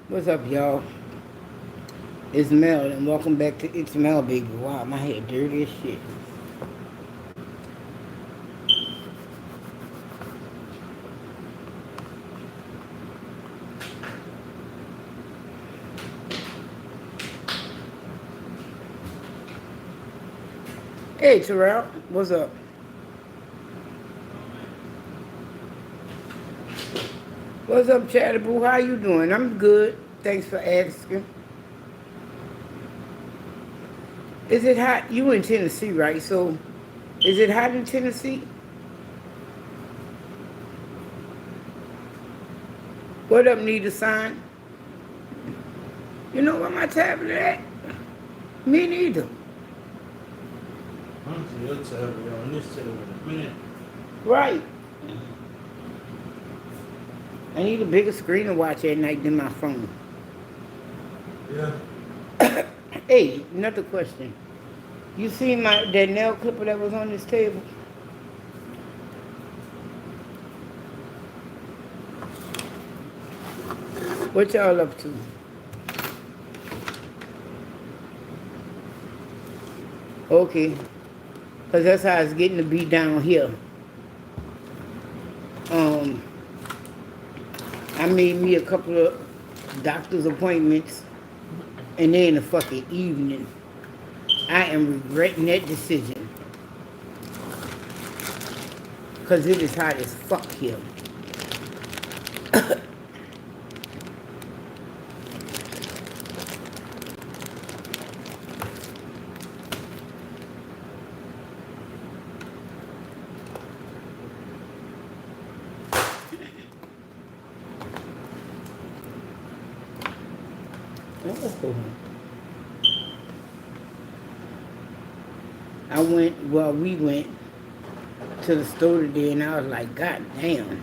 What's up, y'all? It's Mel, and welcome back to It's Mel, baby. Wow, my hair dirty as shit. Hey, Terrell, what's up? What's up, Chatterboo? How you doing? I'm good. Thanks for asking. Is it hot? You in Tennessee, right? So, is it hot in Tennessee? What up, need a sign? You know where my tablet at? Me neither. Honestly, your tablet on this tablet in a minute. Right. I need a bigger screen to watch at night than my phone. Yeah. Hey, another question. You seen that nail clipper that was on this table? What y'all up to? Okay, because that's how it's getting to be down here. Um, I made me a couple of doctor's appointments, and then in the fucking evening. I am regretting that decision, because it is hot as fuck here. Oh. We went to the store today, and I was like, God damn.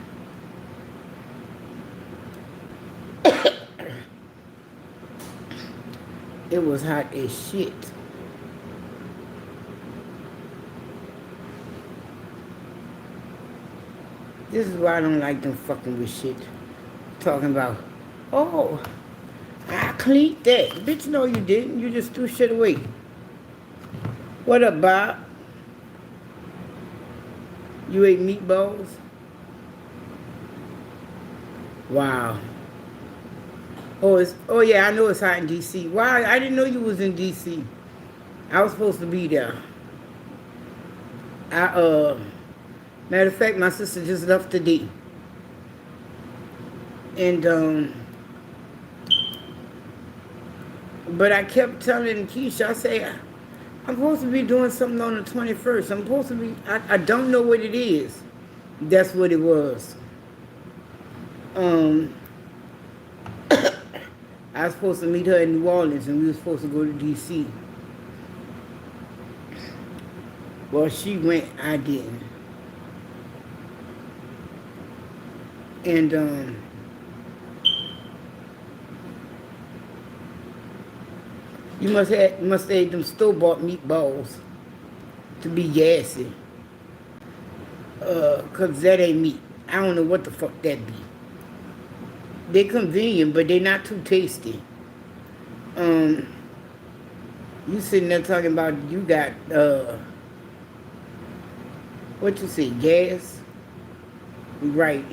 It was hot as shit. This is why I don't like them fucking with shit. Talking about, oh, I cleaned that. Bitch, no, you didn't. You just threw shit away. What up, Bob? You ate meatballs? Wow. Oh yeah, I know it's hot in DC. Why? I didn't know you was in DC. I was supposed to be there. I matter of fact, my sister just left today. And but I kept telling Keisha, I say, I'm supposed to be doing something on the 21st. I'm supposed to be, I don't know what it is. That's what it was. Um, I was supposed to meet her in New Orleans, and we were supposed to go to D.C. Well, she went, I didn't. And you must have them store-bought meatballs to be gassy. 'Cause that ain't meat. I don't know what the fuck that be. They convenient, but they not too tasty. Um, you sitting there talking about you got what you say, gas? Right.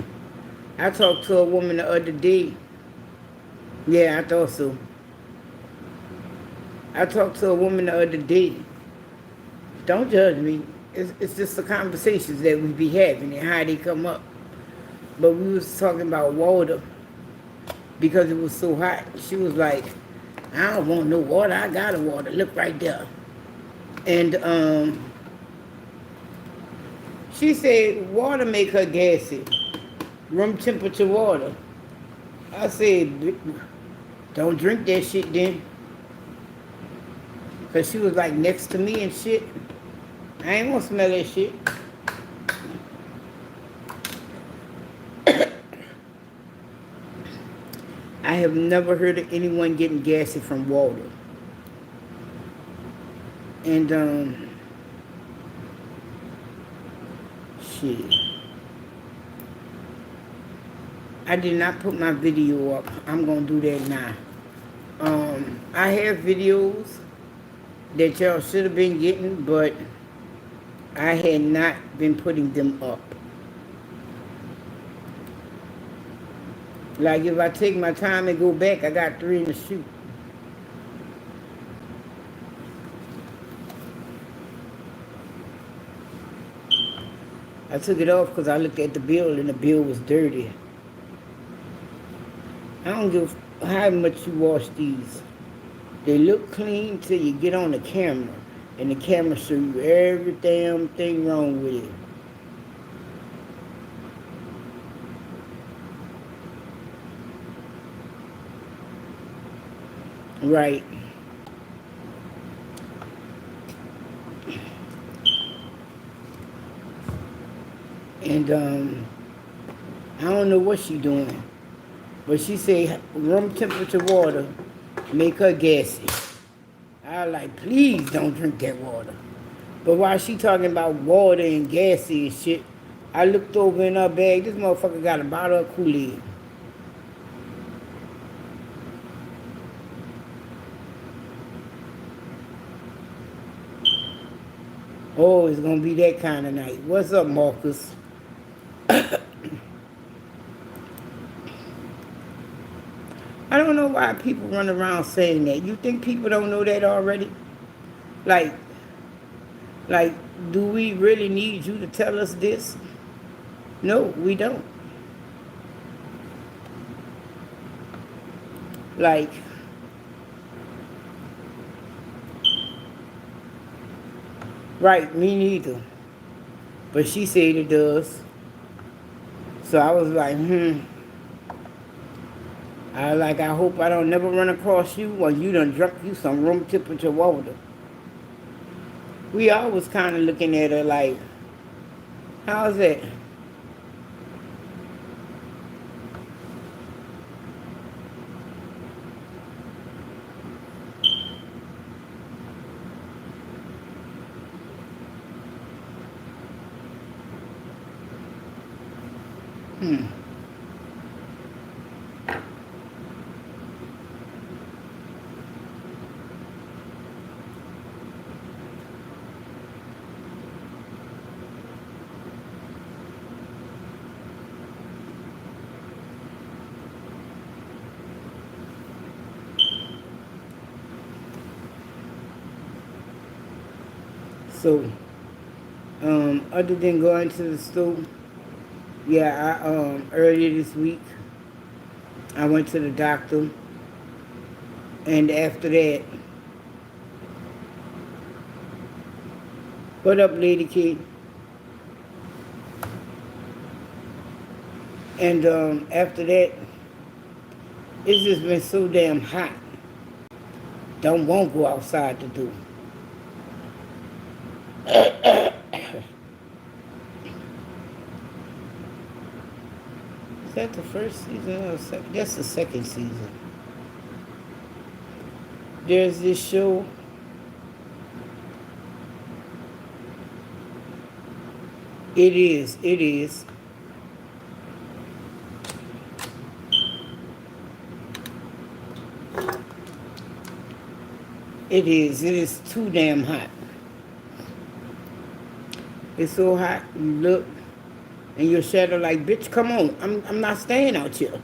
I talked to a woman the other day. Yeah, I thought so. I talked to a woman the other day. Don't judge me. It's just the conversations that we be having and how they come up. But we was talking about water because it was so hot. She was like, I don't want no water. I got a water. Look right there. And she said water make her gassy. Room temperature water. I said, don't drink that shit then. Because she was like next to me and shit. I ain't gonna smell that shit. I have never heard of anyone getting gassy from water. And shit. I did not put my video up. I'm gonna do that now. I have videos that y'all should have been getting, but I had not been putting them up. Like if I take my time and go back, I got 3 in the chute. I took it off because I looked at the bill and the bill was dirty. I don't give how much you wash these. They look clean till you get on the camera. And the camera show you every damn thing wrong with it. Right. And I don't know what she doing. But she say room temperature water make her gassy. I was like, please don't drink that water. But while she talking about water and gassy and shit, I looked over in her bag. This motherfucker got a bottle of Kool-Aid. Oh, it's gonna be that kind of night. What's up, Marcus? I don't know why people run around saying that. You think people don't know that already? Like, do we really need you to tell us this? No, we don't. Like, right, me neither. But she said it does. So I was like, I hope I don't never run across you when you done drunk you some room temperature water. We always kind of looking at her like, how's that? So, other than going to the store, yeah, earlier this week, I went to the doctor, and after that, what up, lady kid? And after that, it's just been so damn hot. Don't want to go outside to do. Is that the first season or second? That's the second season. There's this show. It is. It is. It is. It is too damn hot. It's so hot. You look. And your shadow like, bitch, come on. I'm not staying out here.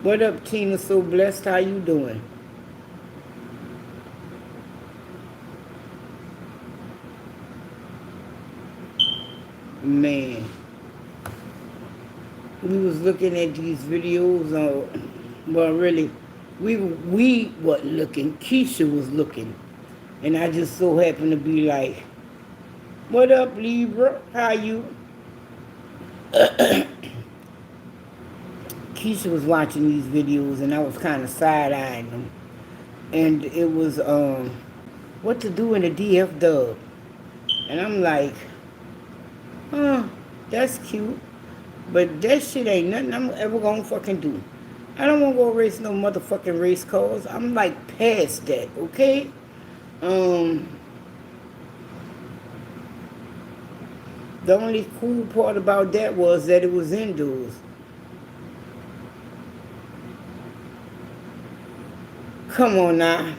What up, Tina? So blessed. How you doing? Man. We was looking at these videos. Well, really, we wasn't looking. Keisha was looking. And I just so happened to be like, what up, Libra? How you? Keisha was watching these videos, and I was kind of side-eyeing them. And it was, what to do in the DF dub. And I'm like, that's cute. But that shit ain't nothing I'm ever gonna fucking do. I don't want to go race no motherfucking race cars. I'm like past that, okay? The The only cool part about that was that it was indoors. Come on now.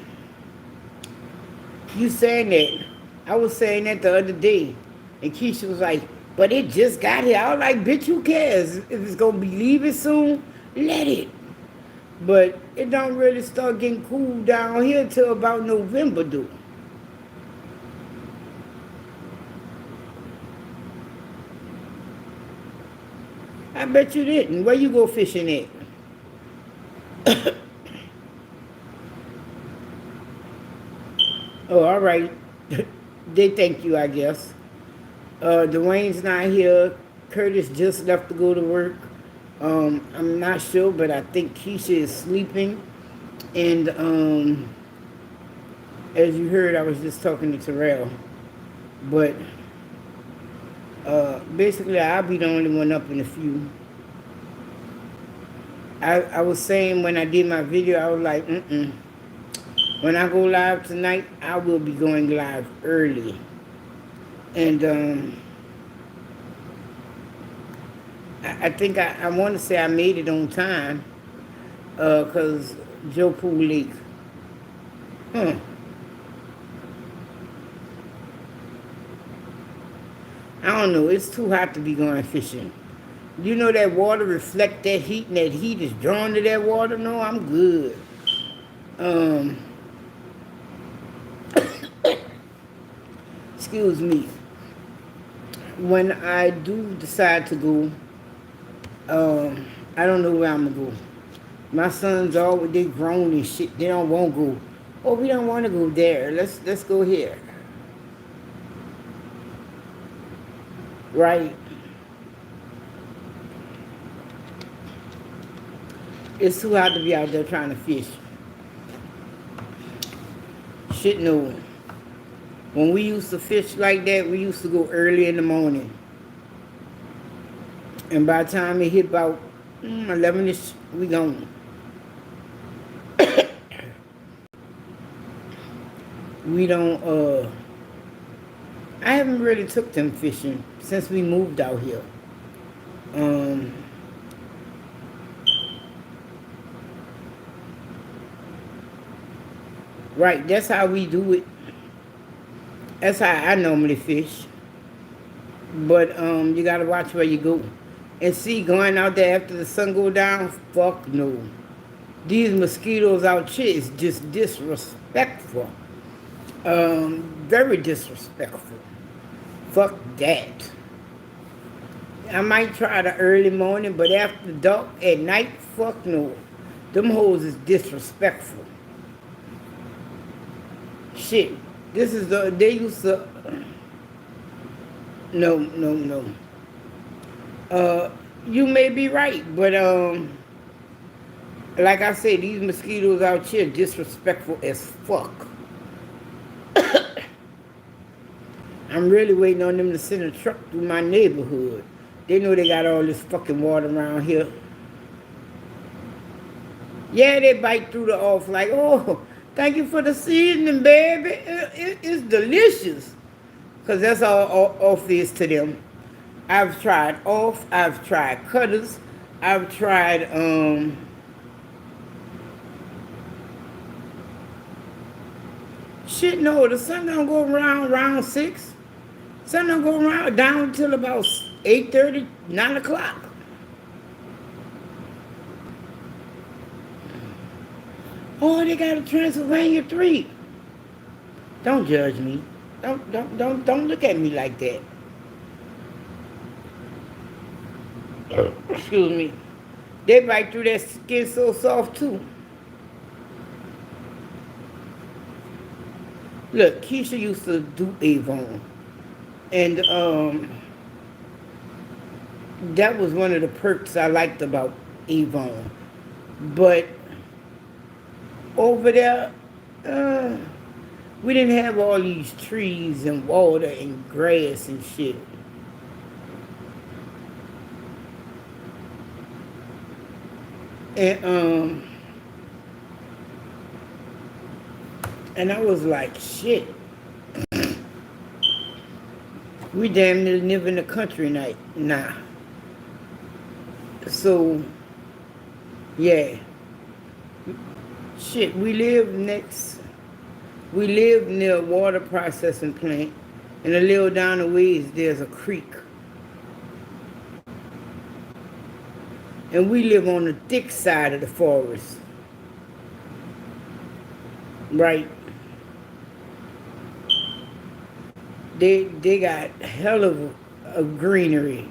You saying that. I was saying that the other day. And Keisha was like, but it just got here. I was like, bitch, who cares? If it's going to be leaving soon, let it. But it don't really start getting cool down here till about November, though. I bet you didn't. Where you go fishing at? Oh, all right. They thank you, I guess. Dwayne's not here. Curtis just left to go to work. I'm not sure, but I think Keisha is sleeping. And as you heard, I was just talking to Terrell. But basically, I'll be the only one up in the few. I was saying when I did my video, I was like, when I go live tonight, I will be going live early. And I think I want to say I made it on time. Because Joe Pool Lake. I don't know. It's too hot to be going fishing. You know that water reflect that heat, and that heat is drawn to that water? No, I'm good. Excuse me. When I do decide to go, I don't know where I'm going to go. My sons always, they grown and shit. They don't want to go. Oh, we don't want to go there. Let's go here. Right? It's too hot to be out there trying to fish. Shit, no. When we used to fish like that, we used to go early in the morning. And by the time it hit about 11ish, we gone. We don't, I haven't really took them fishing since we moved out here. Right, that's how we do it. That's how I normally fish. But you gotta watch where you go. And see, going out there after the sun go down, fuck no. These mosquitoes out here is just disrespectful. Very disrespectful. Fuck that. I might try the early morning, but after dark at night, fuck no. Them hoes is disrespectful. Shit. This is they used to, no. You may be right, but like I said, these mosquitoes out here disrespectful as fuck. I'm really waiting on them to send a truck through my neighborhood. They know they got all this fucking water around here. Yeah, they bite through the off like, oh, thank you for the seasoning, baby. It's delicious. Because that's all off is to them. I've tried off. I've tried cutters. I've tried, shit, no, the sun don't go around 6. Sun don't go around down until about 8:30, 9 o'clock. Oh, they got a Transylvania 3. Don't judge me. Don't look at me like that. Excuse me. They bite through that skin so soft too. Look, Keisha used to do Avon. And that was one of the perks I liked about Avon. But over there, we didn't have all these trees and water and grass and shit. And I was like, shit. We damn near live in the country night now. So, yeah. Shit, we live near a water processing plant, and a little down the ways there's a creek. And we live on the thick side of the forest. Right. They got hell of a greenery.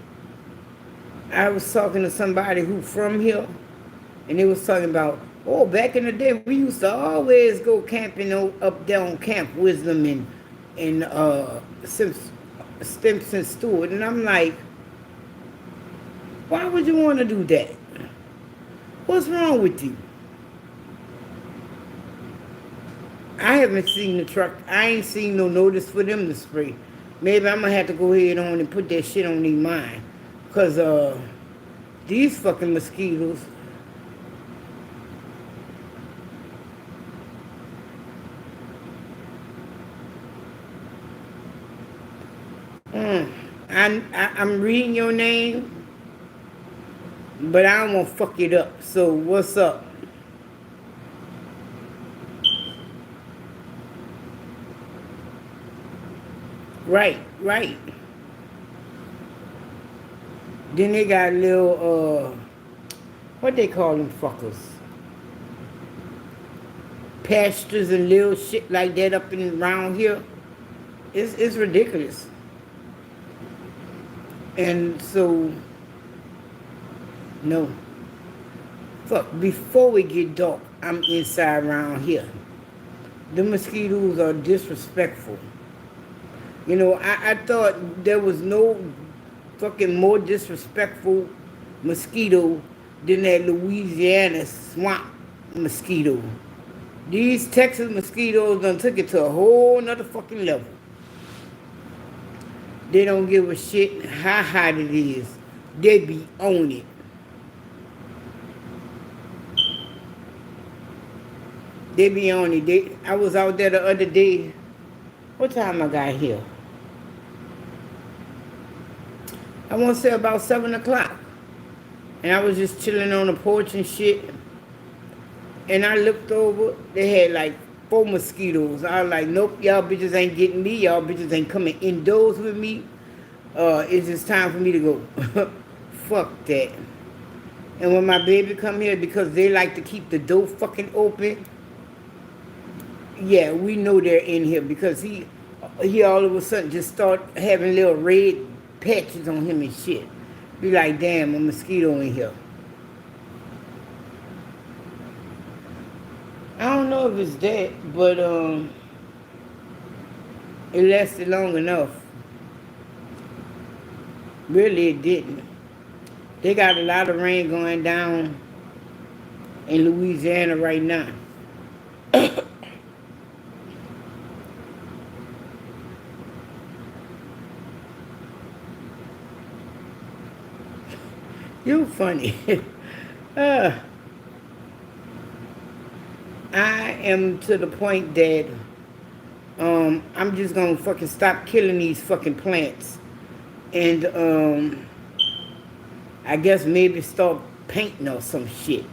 I was talking to somebody who from here, and they was talking about, oh, back in the day, we used to always go camping up there on Camp Wisdom and Stimson Stewart. And I'm like, why would you want to do that? What's wrong with you? I haven't seen the truck. I ain't seen no notice for them to spray. Maybe I'm going to have to go ahead on and put that shit on their mind. Because these fucking mosquitoes. I'm reading your name, but I don't want to fuck it up. So what's up? Right. Then they got little, what they call them fuckers? Pastures and little shit like that up and around here. It's ridiculous. And so, no. Fuck, before we get dark, I'm inside around here. The mosquitoes are disrespectful. You know, I thought there was no fucking more disrespectful mosquito than that Louisiana swamp mosquito. These Texas mosquitoes done took it to a whole nother fucking level. They don't give a shit how hot it is. They be on it. They be on it. I was out there the other day. What time I got here? I want to say about 7 o'clock. And I was just chilling on the porch and shit. And I looked over. They had like 4 mosquitoes. I was like, nope, y'all bitches ain't getting me. Y'all bitches ain't coming indoors with me. It's just time for me to go. Fuck that. And when my baby come here, because they like to keep the door fucking open, yeah, we know they're in here because he all of a sudden just start having little red patches on him and shit. Be like, damn, a mosquito in here. I don't know if it's that, but it lasted long enough. Really, it didn't. They got a lot of rain going down in Louisiana right now. You funny. I am to the point that I'm just gonna fucking stop killing these fucking plants. And I guess maybe start painting or some shit.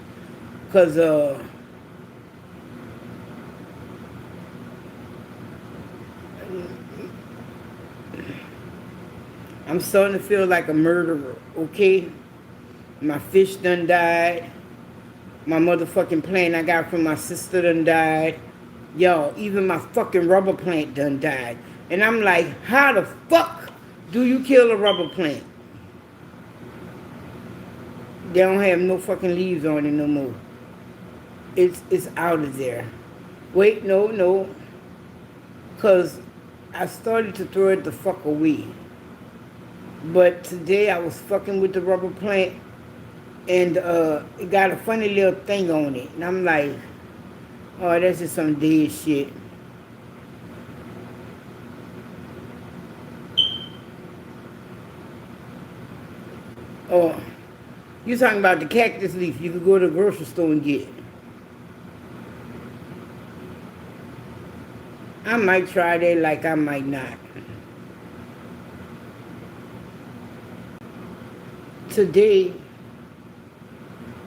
Cause I'm starting to feel like a murderer, okay? My fish done died. My motherfucking plant I got from my sister done died. Yo, even my fucking rubber plant done died. And I'm like, how the fuck do you kill a rubber plant? They don't have no fucking leaves on it no more. It's out of there. Wait, no. Cause I started to throw it the fuck away. But today I was fucking with the rubber plant. And it got a funny little thing on it. And I'm like, oh, that's just some dead shit. Oh, you talking about the cactus leaf you could go to the grocery store and get. I might try that, like I might not. today,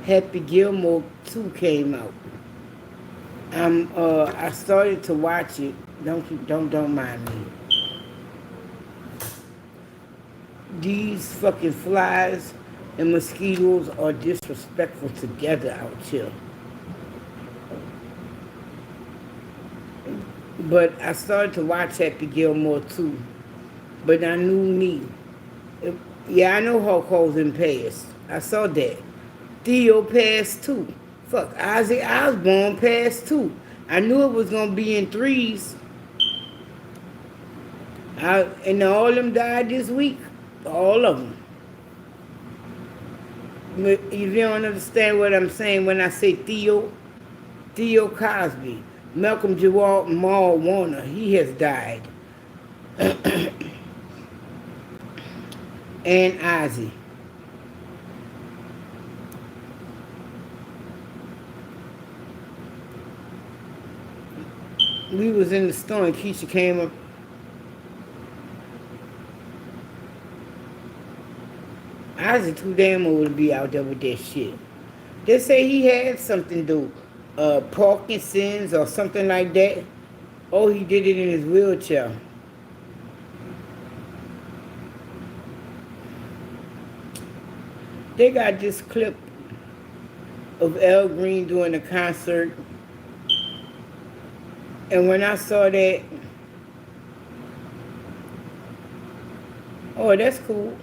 Happy Gilmore 2 came out. I started to watch it. Don't mind me. These fucking flies and mosquitoes are disrespectful together out here. But I started to watch Happy Gilmore too. But I knew me. Yeah, I know Hulk Hogan passed. I saw that. Theo passed too. Fuck, Ozzy Osbourne passed too. I knew it was gonna be in threes. And all of them died this week. All of them. If you don't understand what I'm saying when I say Theo Cosby, Malcolm Jamal Warner, he has died. And Ozzy. We was in the store and Keisha came up. Ozzy too damn old to be out there with that shit. They say he had something to Parkinson's or something like that. Oh, he did it in his wheelchair. They got this clip of Al Green doing a concert. And when I saw that, oh, that's cool.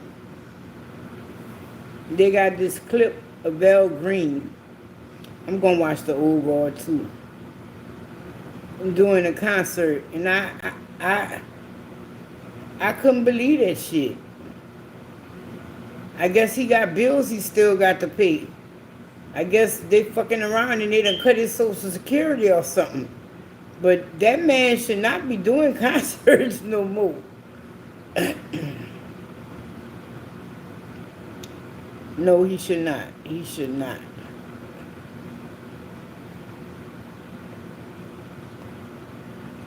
They got this clip of Al Green. I'm gonna watch the old guard too. I'm doing a concert, and I couldn't believe that shit. I guess he got bills he still got to pay. I guess they fucking around and they done cut his Social Security or something. But that man should not be doing concerts no more. No, he should not. He should not.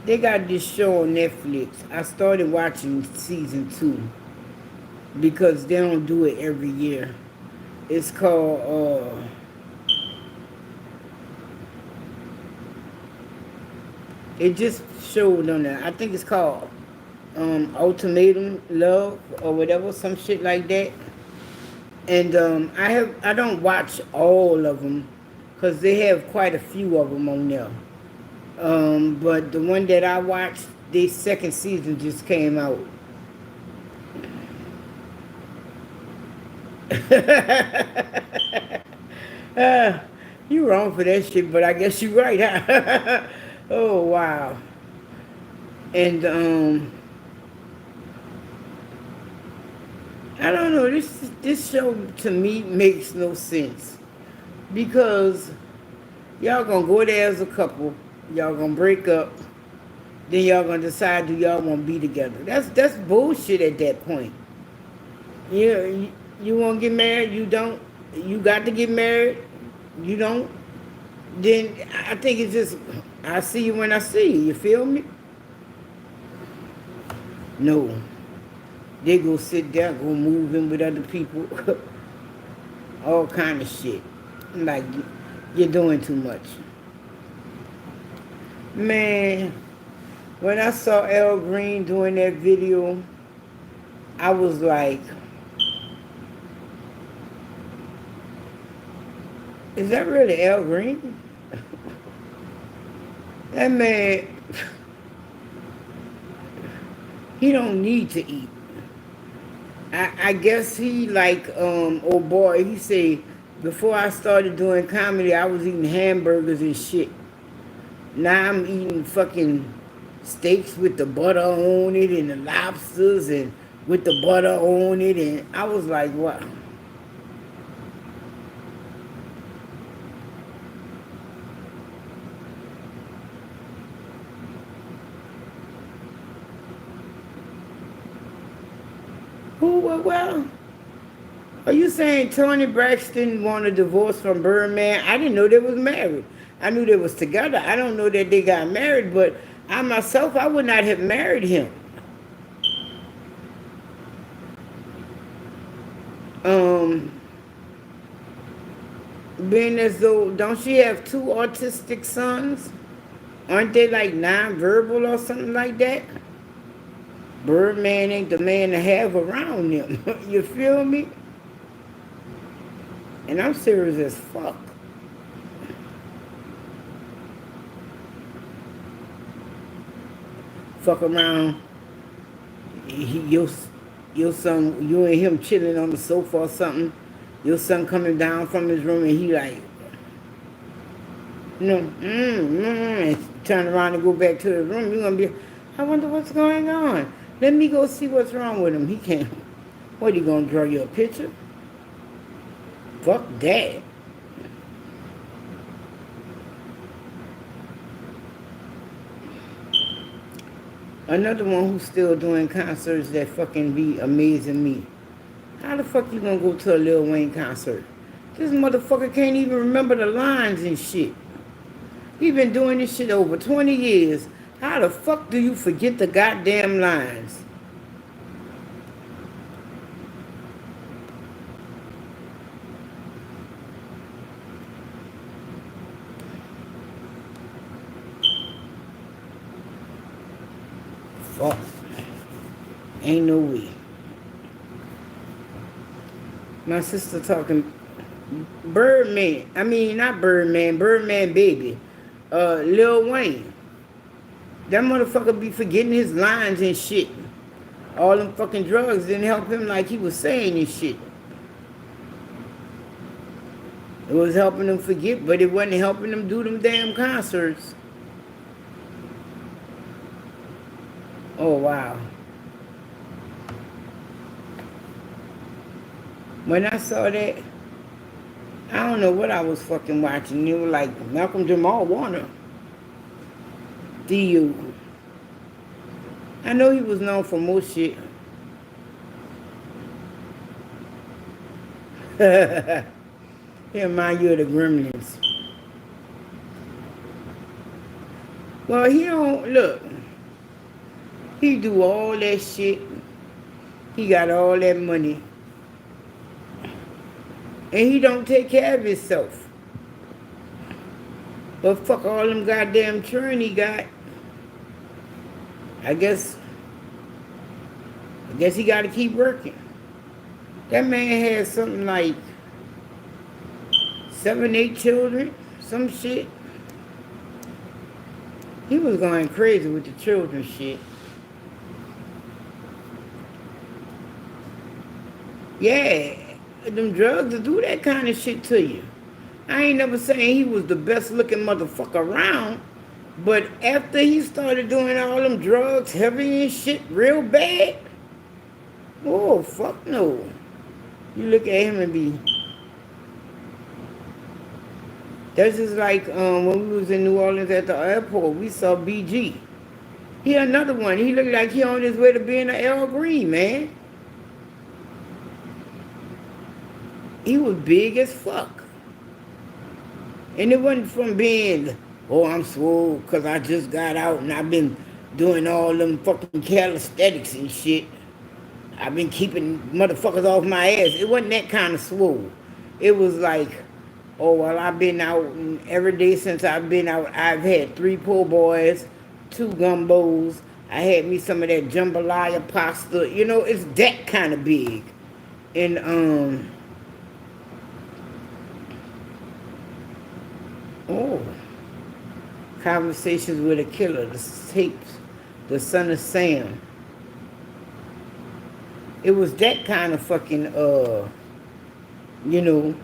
They got this show on Netflix. I started watching season 2 because they don't do it every year. It's called it just showed on there. I think it's called Ultimatum Love or whatever, some shit like that. And I don't watch all of them because they have quite a few of them on there. But the one that I watched, the second season just came out. You wrong for that shit, but I guess you're right, huh? Oh, wow. And, I don't know, this show to me makes no sense. Because y'all gonna go there as a couple, y'all gonna break up, then y'all gonna decide do y'all wanna be together. That's bullshit at that point. You wanna get married, you don't. You got to get married, you don't. Then I think it's just, I see you when I see you feel me? No. They go sit there, go move in with other people. All kind of shit. Like, you're doing too much. Man, when I saw Al Green doing that video, I was like, is that really Al Green? That man, he don't need to eat. I guess he like, oh boy, he say, before I started doing comedy, I was eating hamburgers and shit. Now I'm eating fucking steaks with the butter on it and the lobsters and with the butter on it. And I was like, what? Well, are you saying Tony Braxton won a divorce from Birdman? I didn't know they was married. I knew they was together. I don't know that they got married, but I myself, I would not have married him. being as though, don't she have two autistic sons? Aren't they like non-verbal or something like that? Birdman ain't the man to have around them. You feel me? And I'm serious as fuck. Fuck around. Your son, you and him chilling on the sofa or something. Your son coming down from his room and he like, and turn around and go back to his room. You're gonna be, I wonder what's going on. Let me go see what's wrong with him. He can't. What, he gonna draw you a picture? Fuck that. Another one who's still doing concerts that fucking be amazing me. How the fuck you gonna go to a Lil Wayne concert? This motherfucker can't even remember the lines and shit. He been doing this shit over 20 years. How the fuck do you forget the goddamn lines? Fuck. Ain't no way. My sister talking Birdman. I mean, not Birdman, Birdman baby. Lil Wayne. That motherfucker be forgetting his lines and shit. All them fucking drugs didn't help him like he was saying and shit. It was helping him forget, but it wasn't helping him do them damn concerts. Oh, wow. When I saw that, I don't know what I was fucking watching. It was like Malcolm Jamal Warner. D.U. I know he was known for most shit. He remind you of the Gremlins. Well, he don't, look. He do all that shit. He got all that money. And he don't take care of himself. But fuck all them goddamn churn he got. I guess he gotta keep working. That man had something like 7, 8 children, some shit. He was going crazy with the children shit. Yeah, them drugs will do that kind of shit to you. I ain't never saying he was the best looking motherfucker around, but after he started doing all them drugs, heavy and shit, real bad, oh, fuck no. You look at him and be... That's just like when we was in New Orleans at the airport, we saw BG. He another one. He looked like he on his way to being an Al Green, man. He was big as fuck. And it wasn't from being, oh, I'm swole because I just got out and I've been doing all them fucking calisthenics and shit. I've been keeping motherfuckers off my ass. It wasn't that kind of swole. It was like, oh, well, I've been out and every day since I've been out, I've had 3 po' boys, 2 gumbos. I had me some of that jambalaya pasta. You know, it's that kind of big. And, oh, Conversations with a Killer, the tapes, The Son of Sam. It was that kind of fucking, you know,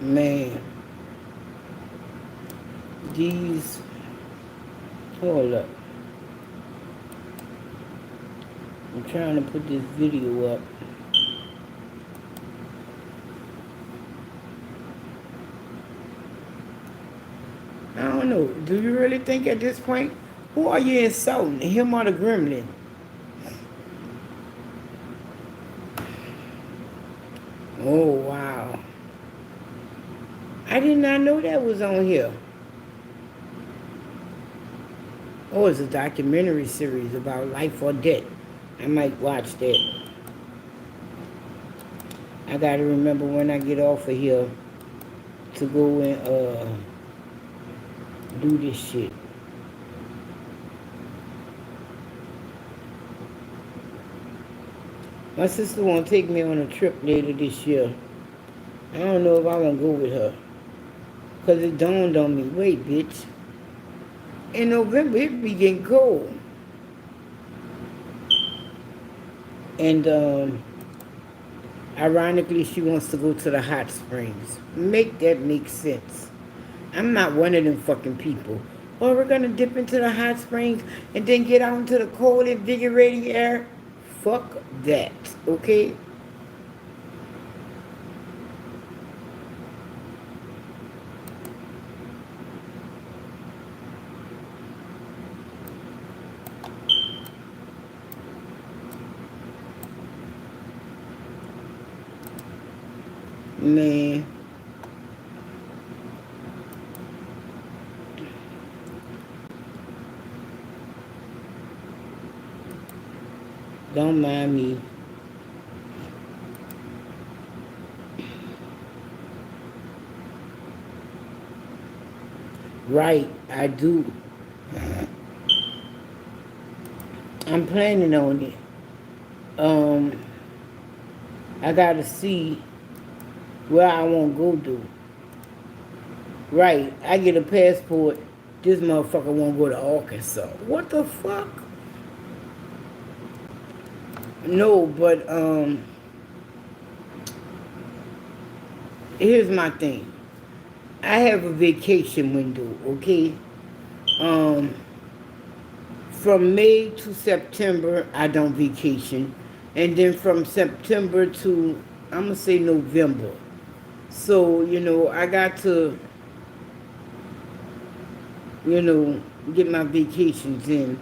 man, these, hold up. I'm trying to put this video up. I don't know. Do you really think at this point, who are you insulting, him or the Gremlin? Oh, wow. I did not know that was on here. Oh, it's a documentary series about life or death. I might watch that. I gotta remember when I get off of here to go and do this shit. My sister wanna take me on a trip later this year. I don't know if I wanna go with her. Cause it dawned on me, wait, bitch. In November it be getting cold. And ironically she wants to go to the hot springs. Make that make sense. I'm not one of them fucking people. Or we're gonna dip into the hot springs and then get out into the cold, invigorating air. Fuck that, okay? Man. Don't mind me. Right, I do. I'm planning on it. I gotta see where I want to go to. Right, I get a passport. This motherfucker won't go to Arkansas. What the fuck? No, but here's my thing. I have a vacation window, okay? From May to September, I don't vacation. And then from September to, I'm going to say November. So, I got to, get my vacations in.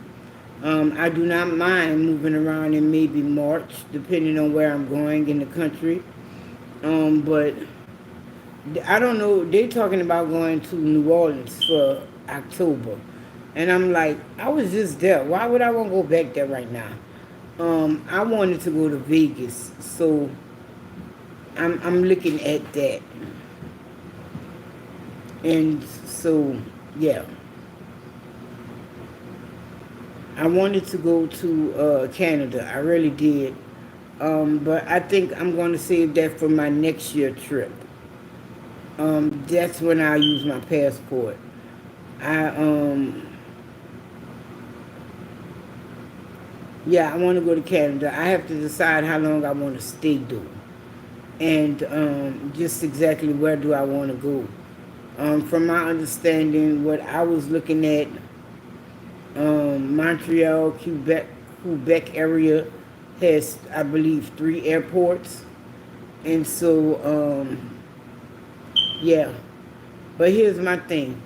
I do not mind moving around in maybe March, depending on where I'm going in the country. But I don't know, they're talking about going to New Orleans for October. And I'm like, I was just there. Why would I want to go back there right now? I wanted to go to Vegas, so I'm looking at that. And so, yeah. I wanted to go to Canada. I really did. But I think I'm going to save that for my next year trip. That's when I'll use my passport. Yeah, I want to go to Canada. I have to decide how long I want to stay though. And just exactly where do I want to go. From my understanding, what I was looking at, Montreal, Quebec area has, I believe, 3 airports. And so, yeah. But here's my thing.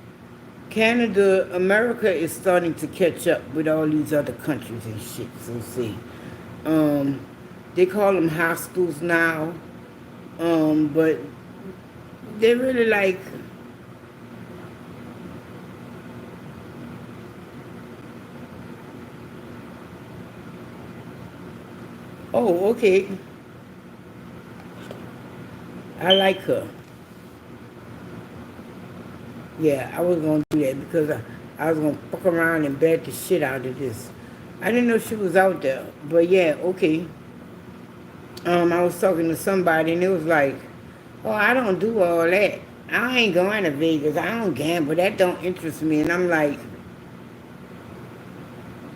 Canada, America is starting to catch up with all these other countries and shit. So see, they call them hostels now, but they're really like, oh, okay, I like her. Yeah, I was going to do that because I was going to fuck around and bat the shit out of this. I didn't know she was out there. But yeah, okay. I was talking to somebody and it was like, oh, I don't do all that. I ain't going to Vegas. I don't gamble. That don't interest me. And I'm like,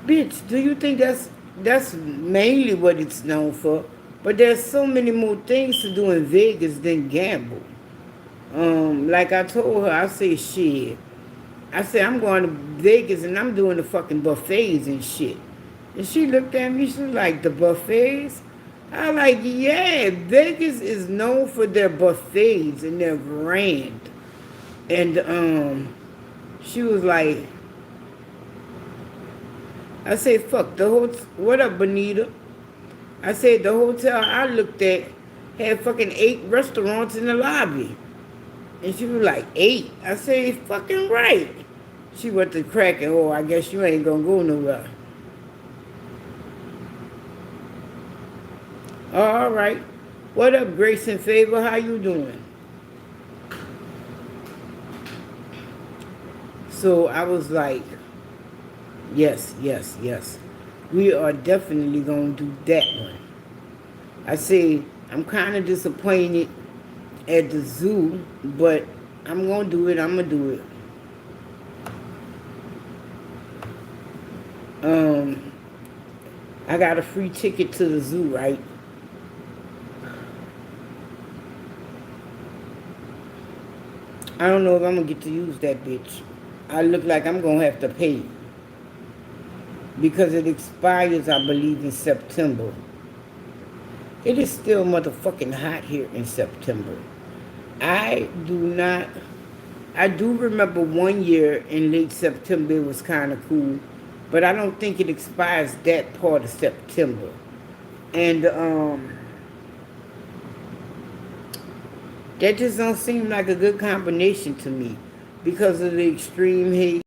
bitch, do you think that's mainly what it's known for? But there's so many more things to do in Vegas than gamble. Like I told her, I say shit. I said I'm going to Vegas and I'm doing the fucking buffets and shit. And she looked at me, she was like, the buffets? I like, yeah, Vegas is known for their buffets and their grand. And she was like, I said, fuck, the hotel, what up, Bonita? I said, the hotel I looked at had fucking 8 restaurants in the lobby. And she was like, 8. I said, fucking right. She went to cracking. Oh, I guess you ain't gonna go nowhere. All right. What up, Grace and Favor? How you doing? So I was like, yes, yes, yes. We are definitely going to do that one. I say, I'm kind of disappointed at the zoo, but I'm going to do it. I'm going to do it. I got a free ticket to the zoo, right? I don't know if I'm going to get to use that bitch. I look like I'm going to have to pay. Because it expires, I believe, in September. It is still motherfucking hot here in September. I do remember one year in late September it was kind of cool, but I don't think it expires that part of September. And that just don't seem like a good combination to me because of the extreme heat,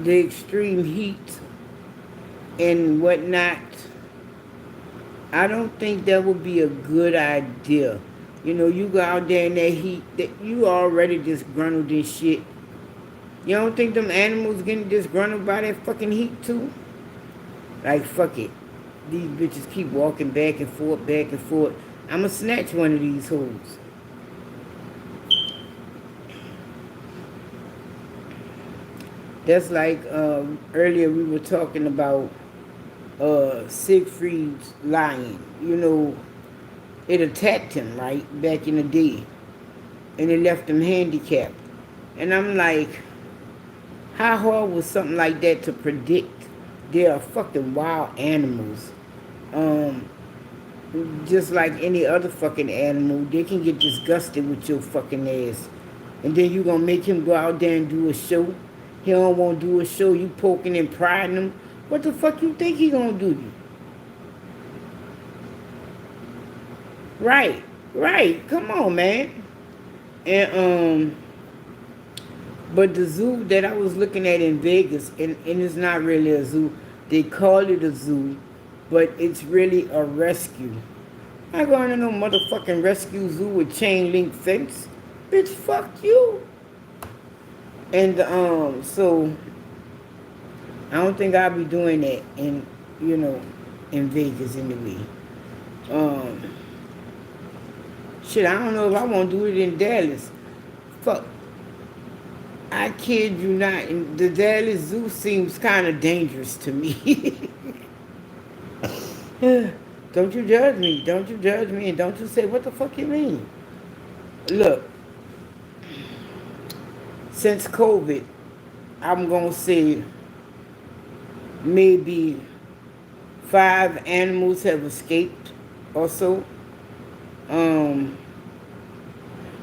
the extreme heat and whatnot. I don't think that would be a good idea. You know, you go out there in that heat, that you already disgruntled and shit. You don't think them animals getting disgruntled by that fucking heat too? Like, fuck it. These bitches keep walking back and forth, back and forth. I'ma snatch one of these hoes. That's like earlier we were talking about Siegfried's lion. You know, it attacked him, right, back in the day. And it left him handicapped. And I'm like, how hard was something like that to predict? They are fucking wild animals. Just like any other fucking animal, they can get disgusted with your fucking ass. And then you gonna make him go out there and do a show. He don't want to do a show. You poking and prying him. What the fuck you think he gonna do you? Right, right. Come on, man. And but the zoo that I was looking at in Vegas, and it's not really a zoo. They call it a zoo, but it's really a rescue. I go into no motherfucking rescue zoo with chain link fence. Bitch, fuck you. And so I don't think I'll be doing that in Vegas anyway. Shit, I don't know if I want to do it in Dallas. Fuck. I kid you not. The Dallas Zoo seems kind of dangerous to me. Don't you judge me. Don't you judge me. And don't you say, what the fuck you mean? Look. Since COVID, I'm going to say maybe 5 animals have escaped or so.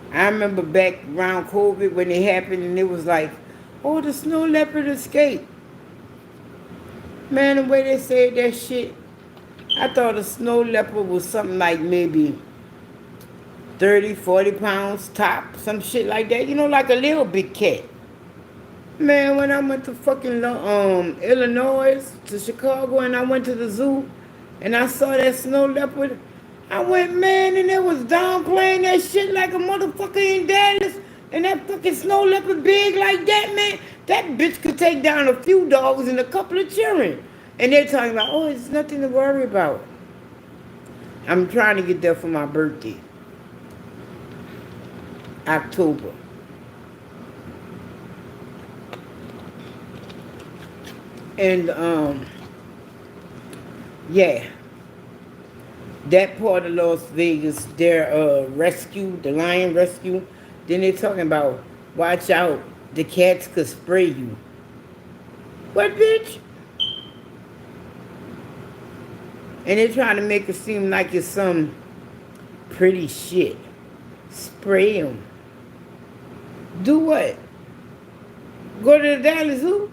I remember back around COVID when it happened and it was like, oh, the snow leopard escaped. Man, the way they said that shit, I thought a snow leopard was something like maybe 30, 40 pounds top, some shit like that. You know, like a little big cat. Man, when I went to fucking Illinois, to Chicago, and I went to the zoo, and I saw that snow leopard, I went, man, and it was downplaying that shit like a motherfucker in Dallas, and that fucking snow leopard big like that, man, that bitch could take down a few dogs and a couple of children. And they're talking about, oh, it's nothing to worry about. I'm trying to get there for my birthday. October. And yeah, that part of Las Vegas, their rescue, the lion rescue, then they're talking about, watch out, the cats could spray you. What, bitch? And they're trying to make it seem like it's some pretty shit. Spray them. Do what? Go to the Dallas Zoo?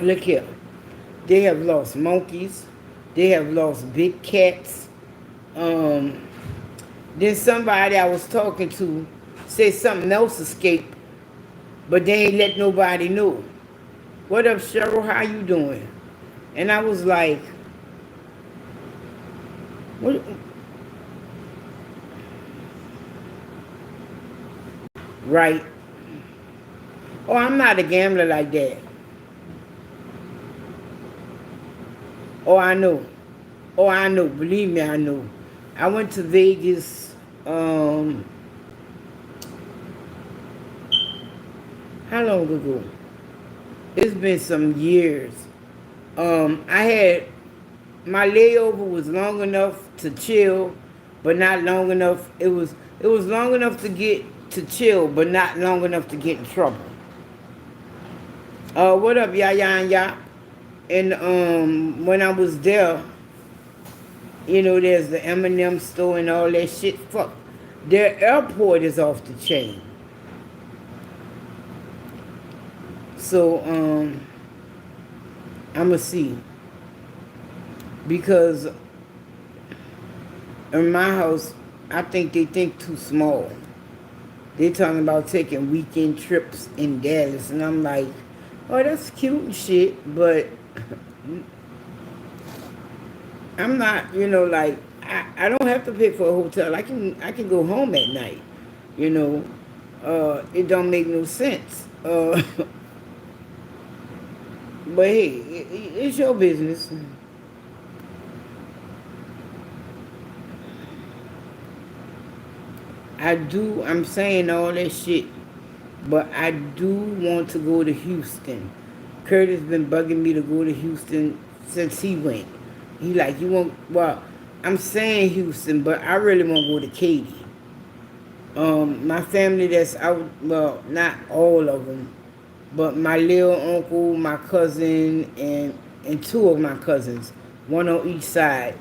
Look here. They have lost monkeys, They have lost big cats. Um, then somebody I was talking to said something else escaped, but they ain't let nobody know. What up, Cheryl? How you doing? And I was like, what? Right. Oh, I'm not a gambler like that. Oh, I know. Oh, I know. Believe me, I know. I went to Vegas. How long ago? It's been some years. I had my layover was long enough to chill, but not long enough. It was long enough to get to chill, but not long enough to get in trouble. What up, ya ya and ya? And when I was there, there's the M&M store and all that shit. Fuck, their airport is off the chain. So I'ma see, because in my house, I think they think too small. They talking about taking weekend trips in Dallas, and I'm like, oh, that's cute and shit, but I'm not, like I don't have to pay for a hotel. I can go home at night, you know. It don't make no sense. But hey, it's your business. I'm saying all that shit, but I do want to go to Houston. Curtis been bugging me to go to Houston since he went. He like, you want, well, I'm saying Houston, but I really want to go to Katy. My family that's out, well, not all of them, but my little uncle, my cousin, and two of my cousins, one on each side,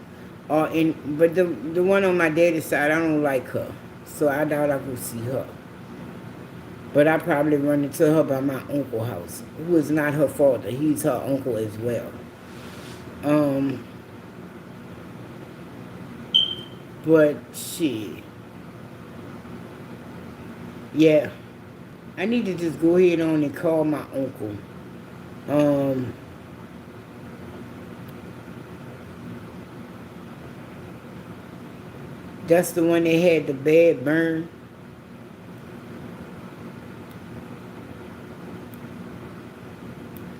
are in. But the one on my daddy's side, I don't like her, so I doubt I could see her. But I probably run into her by my uncle's house, who is not her father. He's her uncle as well. But shit, yeah. I need to just go ahead on and call my uncle. That's the one that had the bad burn.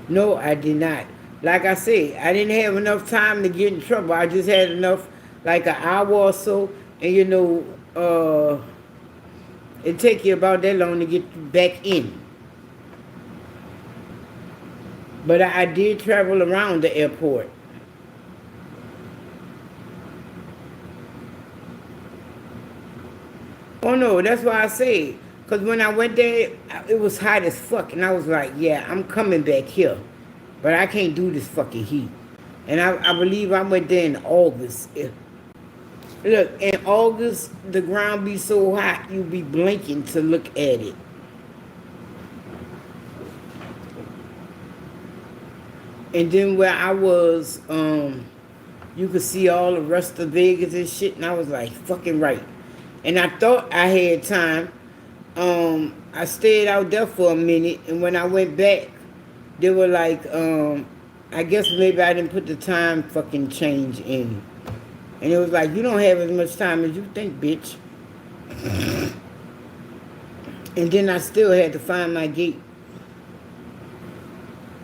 No, I did not. Like I said, I didn't have enough time to get in trouble. I just had enough, like an hour or so, and it take you about that long to get back in. But I did travel around the airport. Oh no, that's why I say. Because when I went there, it was hot as fuck. And I was like, yeah, I'm coming back here. But I can't do this fucking heat. And I believe I went there in August. Look, in August, the ground be so hot, you be blinking to look at it. And then where I was, you could see all the rest of Vegas and shit, and I was like, fucking right. And I thought I had time. I stayed out there for a minute, and when I went back, they were like, I guess maybe I didn't put the time fucking change in. And it was like, you don't have as much time as you think, bitch. And then I still had to find my gate.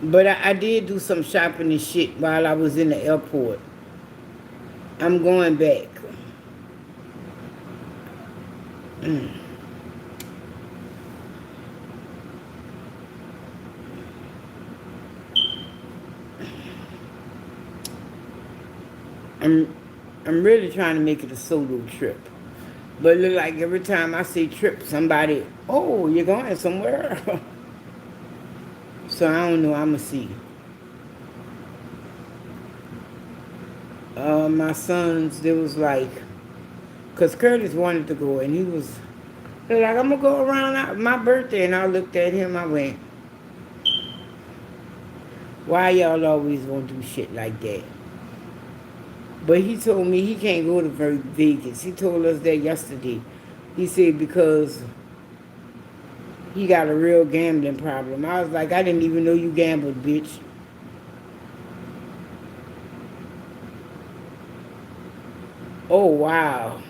But I did do some shopping and shit while I was in the airport. I'm going back. I'm really trying to make it a solo trip. But look like every time I say trip, somebody, oh, you're going somewhere? So I don't know, I'ma see. My sons, they was like, because Curtis wanted to go, and he was like, I'm going to go around my birthday. And I looked at him, I went, why y'all always want to do shit like that? But he told me he can't go to Vegas. He told us that yesterday. He said because he got a real gambling problem. I was like, I didn't even know you gambled, bitch. Oh, wow.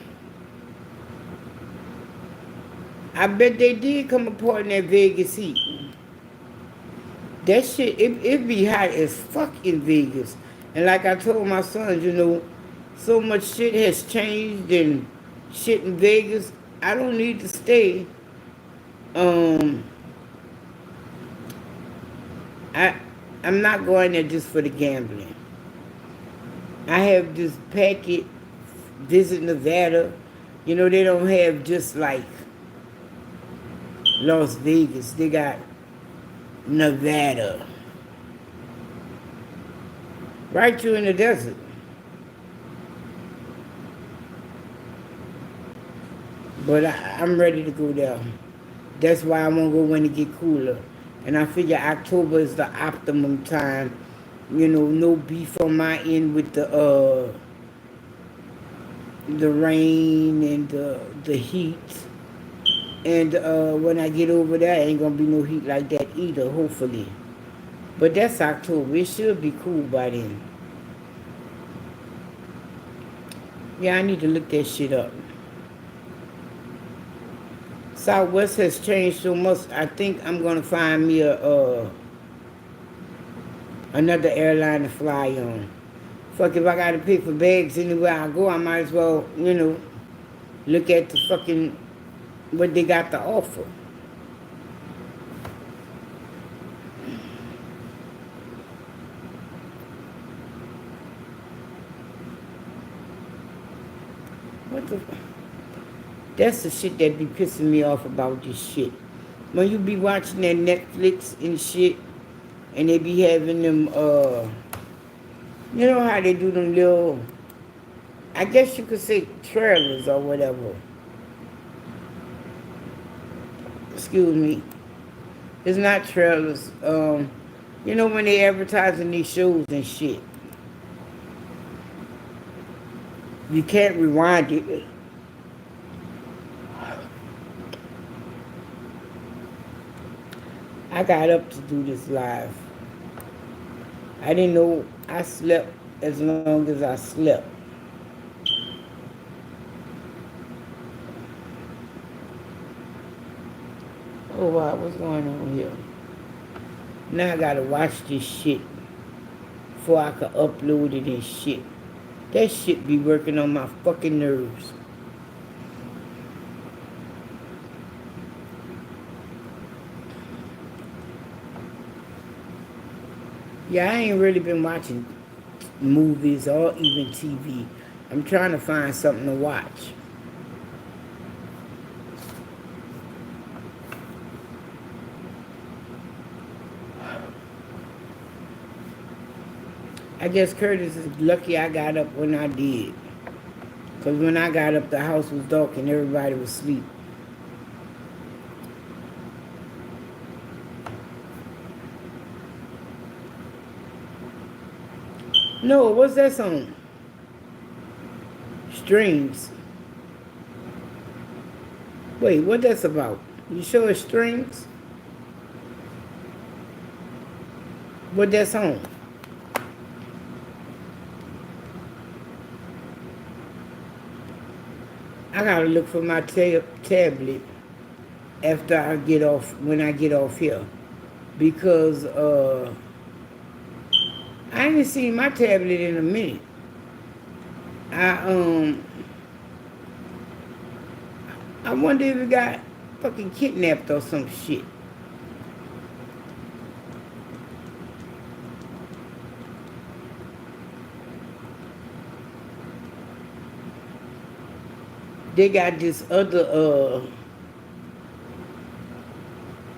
I bet they did come apart in that Vegas heat. That shit, it be hot as fuck in Vegas. And like I told my sons, so much shit has changed and shit in Vegas. I don't need to stay. Um, I, I'm not going there just for the gambling. I have this packet, visit Nevada. They don't have just like Las Vegas. They got Nevada. Right you in the desert. But I'm ready to go there. That's why I want to go when it get cooler. And I figure October is the optimum time. No beef on my end with the rain and the heat. And when I get over there, ain't gonna be no heat like that either, hopefully. But that's October. It should be cool by then. Yeah, I need to look that shit up. Southwest has changed so much. I think I'm gonna find me another airline to fly on. Fuck, if I gotta pay for bags anywhere I go, I might as well, look at the fucking what they got to offer. What the? That's the shit that be pissing me off about this shit. When you be watching that Netflix and shit, and they be having them, you know how they do them little, I guess you could say trailers or whatever. Excuse me. It's not trailers. When they advertising these shows and shit. You can't rewind it. I got up to do this live. I didn't know I slept as long as I slept. Oh wow, what's going on here? Now I gotta watch this shit before I can upload it and shit. That shit be working on my fucking nerves. Yeah, I ain't really been watching movies or even TV. I'm trying to find something to watch. I guess Curtis is lucky I got up when I did. Because when I got up, the house was dark and everybody was asleep. No, what's that song? Strings. Wait, what that's about? You sure it's strings? What that song? I gotta look for my tablet after I get off, when I get off here. Because I ain't seen my tablet in a minute. I wonder if it got fucking kidnapped or some shit. They got this other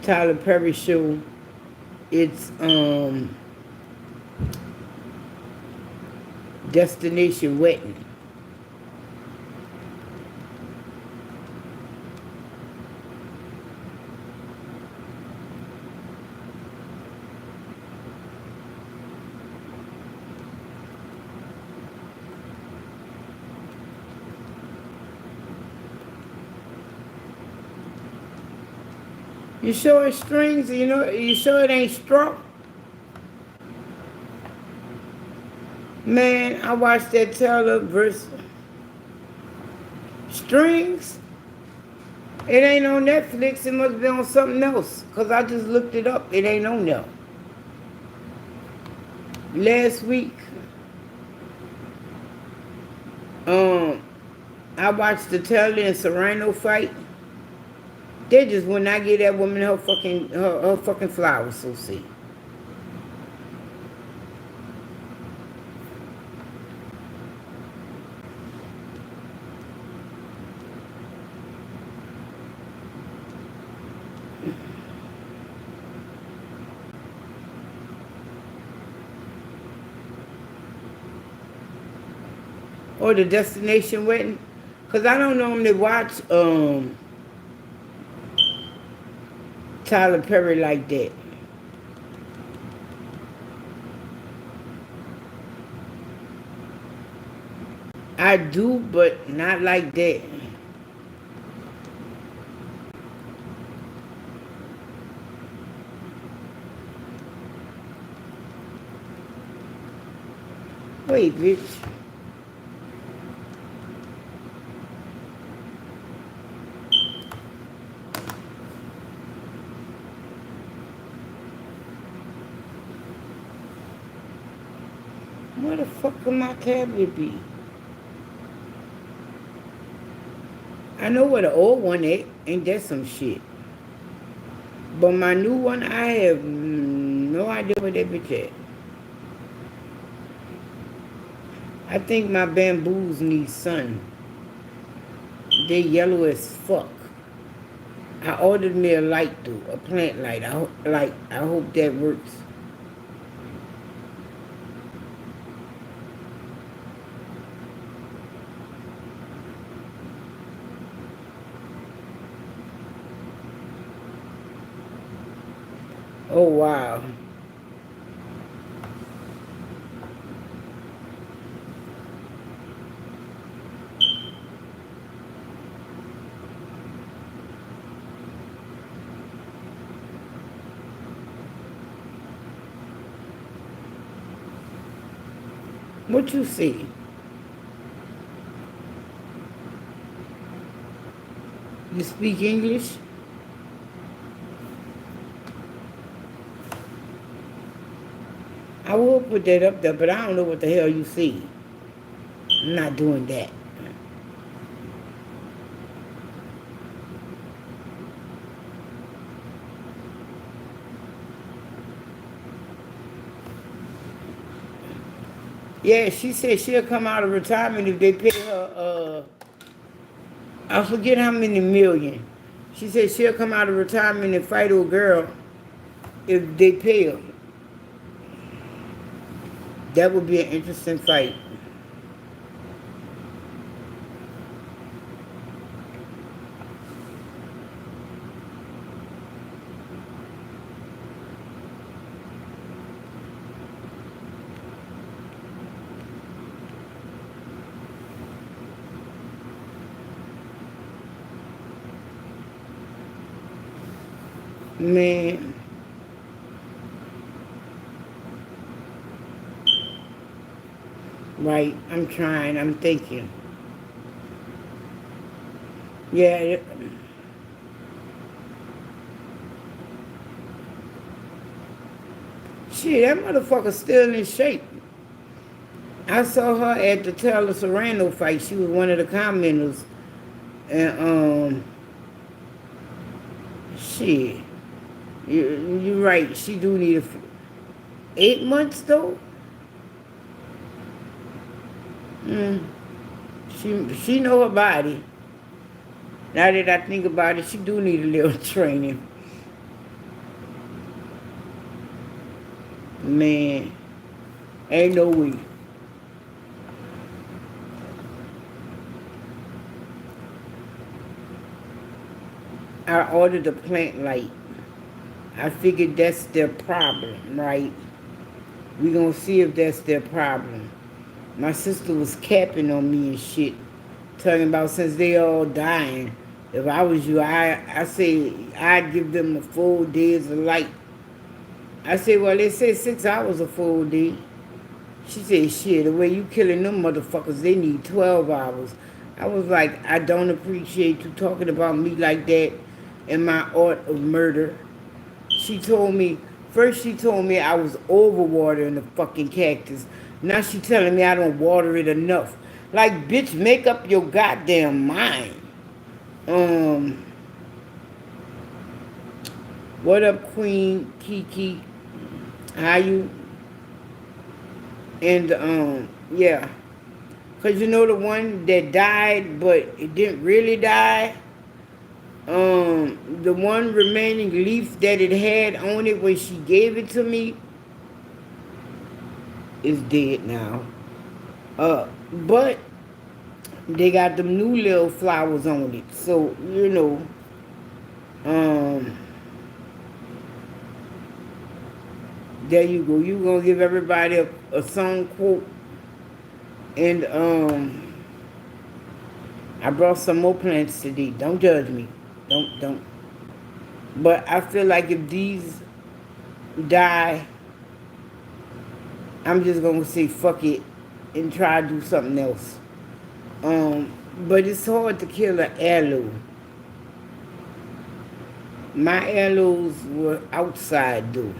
Tyler Perry show. It's Destination Wedding. You sure it's strings? You know, you sure it ain't straw? Man, I watched that Taylor versus Strings. It ain't on Netflix. It must be on something else. Because I just looked it up. It ain't on there. Last week, I watched the Taylor and Serrano fight. They just would not give that woman her fucking flowers, so see. Or the Destination Wedding. Because I don't normally watch Tyler Perry like that. I do, but not like that. Wait, bitch. Where the fuck can my tablet be? I know where the old one is. Ain't that some shit? But my new one, I have no idea where that bitch at. I think my bamboos need sun. They yellow as fuck. I ordered me a light though, a plant light. I hope that works. Oh wow. What you see? You speak English? I will put that up there, but I don't know what the hell you see. I'm not doing that. Yeah, she said she'll come out of retirement if they pay her, I forget how many million. She said she'll come out of retirement and fight old girl if they pay her. That would be an interesting fight. Man. Right, I'm trying, I'm thinking. Yeah. Shit, that motherfucker's still in shape. I saw her at the Taylor Serrano fight. She was one of the commenters. And, shit. You're right, she do need 8 months, though? She know her body. Now that I think about it, she do need a little training. Man, ain't no way. I ordered a plant light. I figured that's their problem, right? We gonna see if that's their problem. My sister was capping on me and shit, talking about since they all dying, If I was you, I say I'd give them a full days of light. I said, well, they say 6 hours a full day. She said, shit, the way you killing them motherfuckers, they need 12 hours. I was like, I don't appreciate you talking about me like that in my art of murder. First she told me I was overwatering the fucking cactus. Now she telling me I don't water it enough. Like, bitch, make up your goddamn mind. What up, Queen Kiki? How you? And, yeah. Because you know the one that died, but it didn't really die? The one remaining leaf that it had on it when she gave it to me is dead now. But they got them new little flowers on it. So, you know, there you go. You gonna give everybody a song quote. And I brought some more plants today. Don't judge me. Don't. But I feel like if these die, I'm just gonna say fuck it and try to do something else. But it's hard to kill an aloe. My aloes were outside though.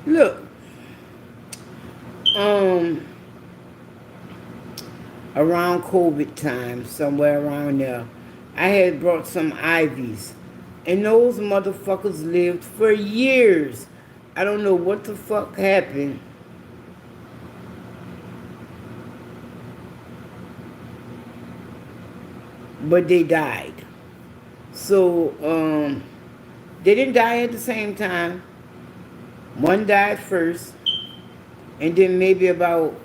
Look, around COVID time, somewhere around there, I had brought some ivies. And those motherfuckers lived for years. I don't know what the fuck happened. But they died. So, they didn't die at the same time. One died first, and then maybe about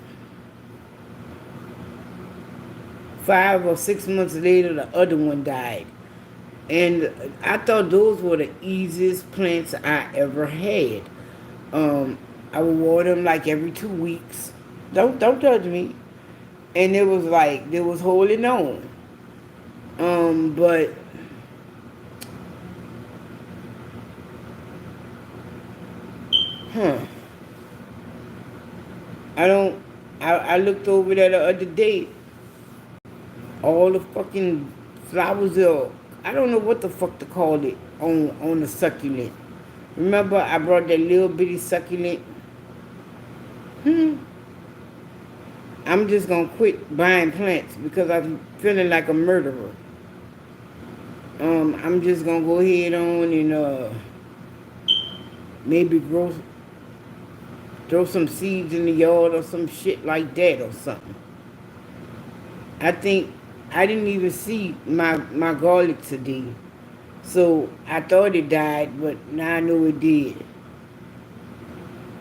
5 or 6 months later, the other one died. And I thought those were the easiest plants I ever had. I would water them like every 2 weeks. Don't judge me. And it was like they was holding on. But I looked over there the other day. All the fucking flowers are, I don't know what the fuck to call it on the succulent. Remember I brought that little bitty succulent? I'm just gonna quit buying plants because I'm feeling like a murderer. I'm just gonna go ahead on and maybe throw some seeds in the yard or some shit like that or something. I think I didn't even see my garlic today. So I thought it died, but now I know it did.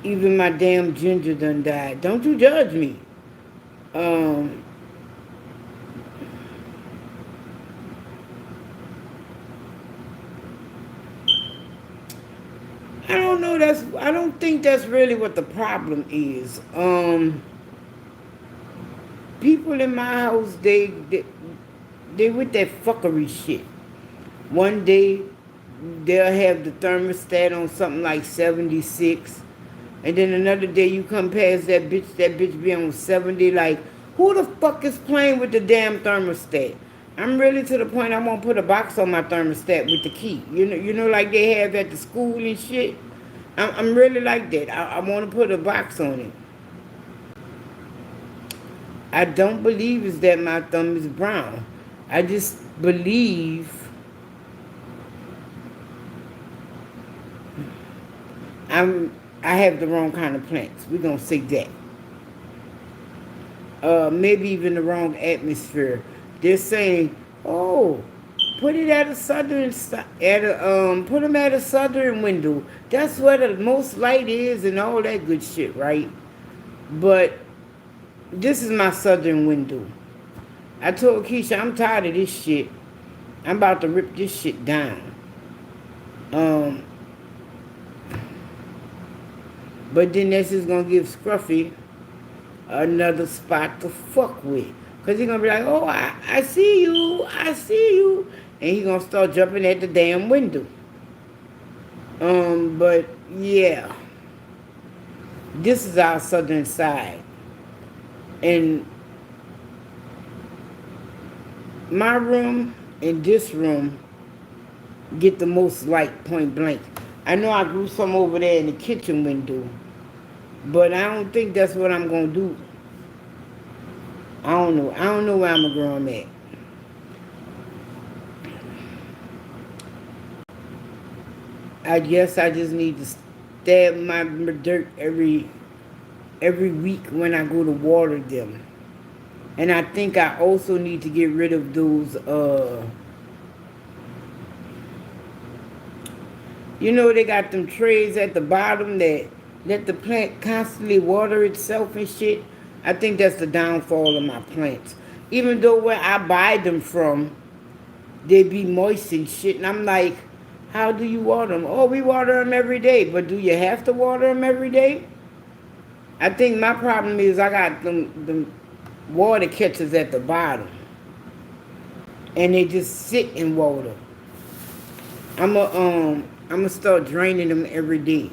Even my damn ginger done died. Don't you judge me. I don't know, I don't think that's really what the problem is. People in my house, they with that fuckery shit. One day they'll have the thermostat on something like 76, and then another day you come past that bitch be on 70. Like, who the fuck is playing with the damn thermostat? I'm really to the point I won't put a box on my thermostat with the key. You know, like they have at the school and shit. I'm really like that. I want to put a box on it. I don't believe is that my thumb is brown. I just believe I have the wrong kind of plants. We're gonna say that. Maybe even the wrong atmosphere. They're saying, "Oh, put it at a southern put them at a southern window. That's where the most light is and all that good shit, right?" But this is my southern window. I told Keisha, I'm tired of this shit. I'm about to rip this shit down. But then that's just gonna give Scruffy another spot to fuck with. Because he's going to be like, oh, I see you, I see you. And he's going to start jumping at the damn window. But yeah, this is our southern side. And my room and this room get the most light, point blank. I know I grew some over there in the kitchen window, but I don't think that's what I'm going to do. I don't know. I don't know where I'm going to grow them at. I guess I just need to stab my dirt every week when I go to water them. And I think I also need to get rid of those, you know, they got them trays at the bottom that let the plant constantly water itself and shit. I think that's the downfall of my plants. Even though where I buy them from, they be moist and shit. And I'm like, how do you water them? Oh, we water them every day. But do you have to water them every day? I think my problem is I got them water catchers at the bottom. And they just sit in water. I'm gonna start draining them every day.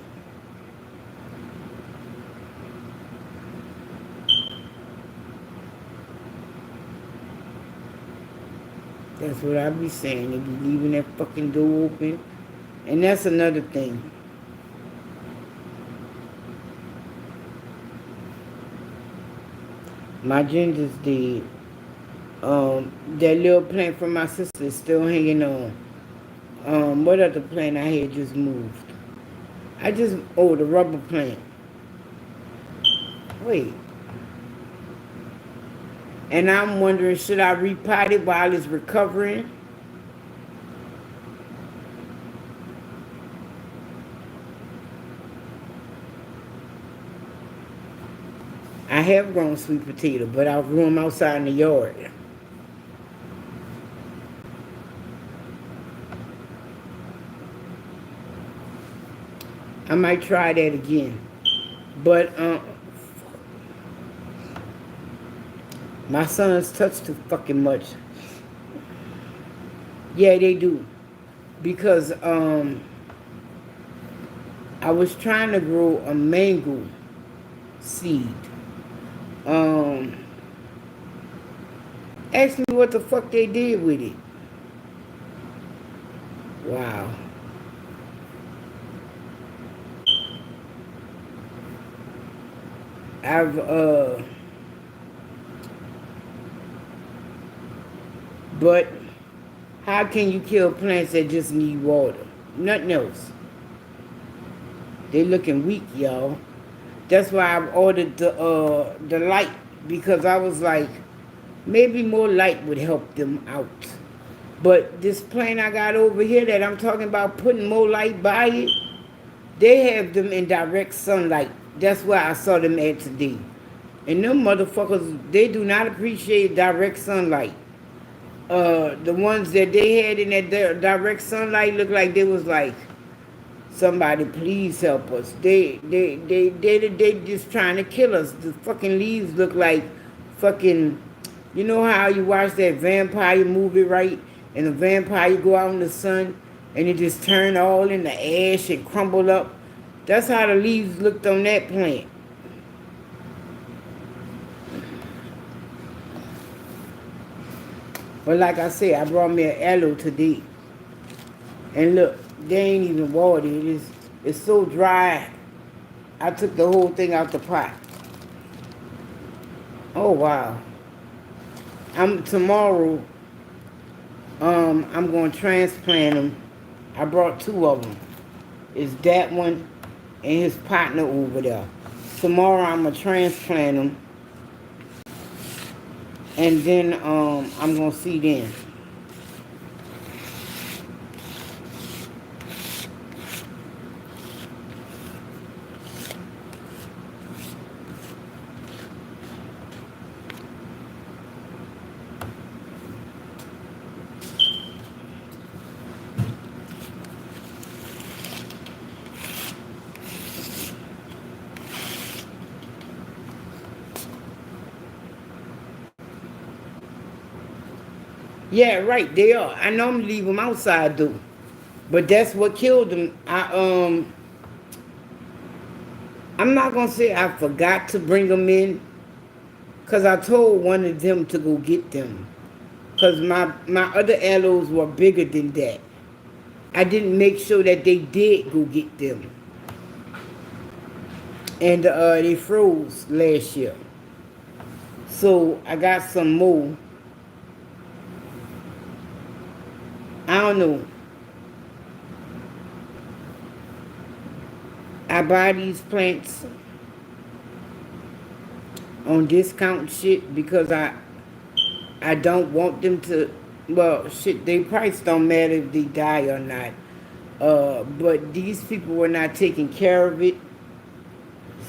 That's what I be saying. They be leaving that fucking door open. And that's another thing. My ginger's dead. That little plant from my sister is still hanging on. What other plant I had just moved? The rubber plant. Wait. And I'm wondering, should I repot it while it's recovering? I have grown sweet potato, but I grew them outside in the yard. I might try that again. But my sons touch too fucking much. Yeah, they do. Because I was trying to grow a mango seed. Ask me what the fuck they did with it. Wow. But how can you kill plants that just need water? Nothing else. They looking weak, y'all. That's why I've ordered the light, because I was like, maybe more light would help them out. But this plant I got over here that I'm talking about putting more light by it, they have them in direct sunlight. That's where I saw them at today. And them motherfuckers, they do not appreciate direct sunlight. The ones that they had in that direct sunlight looked like they was like, somebody please help us. They just trying to kill us. The fucking leaves look like fucking, you know how you watch that vampire movie, right? And the vampire go out in the sun and it just turn all into ash and crumble up. That's how the leaves looked on that plant. But like I said, I brought me an aloe today. And look, they ain't even watered. It's so dry. I took the whole thing out the pot. Oh wow. Tomorrow, I'm going to transplant them. I brought 2 of them. It's that one and his partner over there. Tomorrow I'm going to transplant them. And then I'm going to seed in. Yeah, right, they are. I normally leave them outside though. But that's what killed them. I'm not gonna say I forgot to bring them in, cause I told one of them to go get them. Cause my other aloes were bigger than that. I didn't make sure that they did go get them, and they froze last year. So I got some more. I don't know. I buy these plants on discount shit because I don't want them to. Well, shit, they price don't matter if they die or not. But these people were not taking care of it,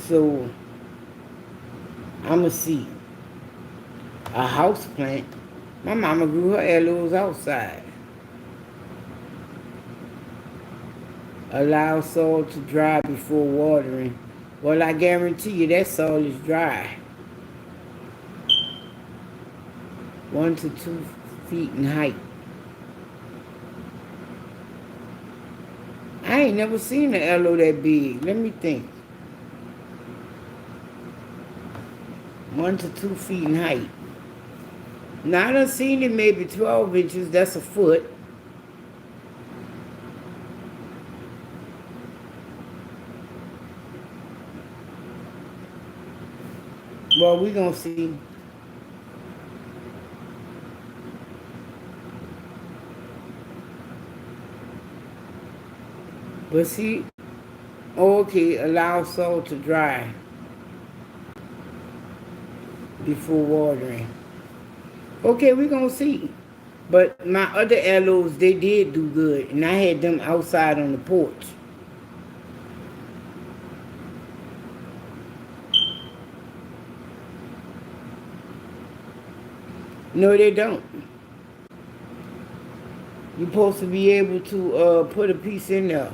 so I'ma see. A house plant. My mama grew her aloes outside. Allow soil to dry before watering. Well, I guarantee you that soil is dry. 1 to 2 feet in height. I ain't never seen an aloe that big. Let me think. 1 to 2 feet in height. Now I done seen it maybe 12 inches. That's a foot. Well, we gonna see. But see, okay, allow soil to dry before watering. Okay, we gonna see. But my other aloes, they did do good, and I had them outside on the porch. No, they don't. You're supposed to be able to put a piece in there.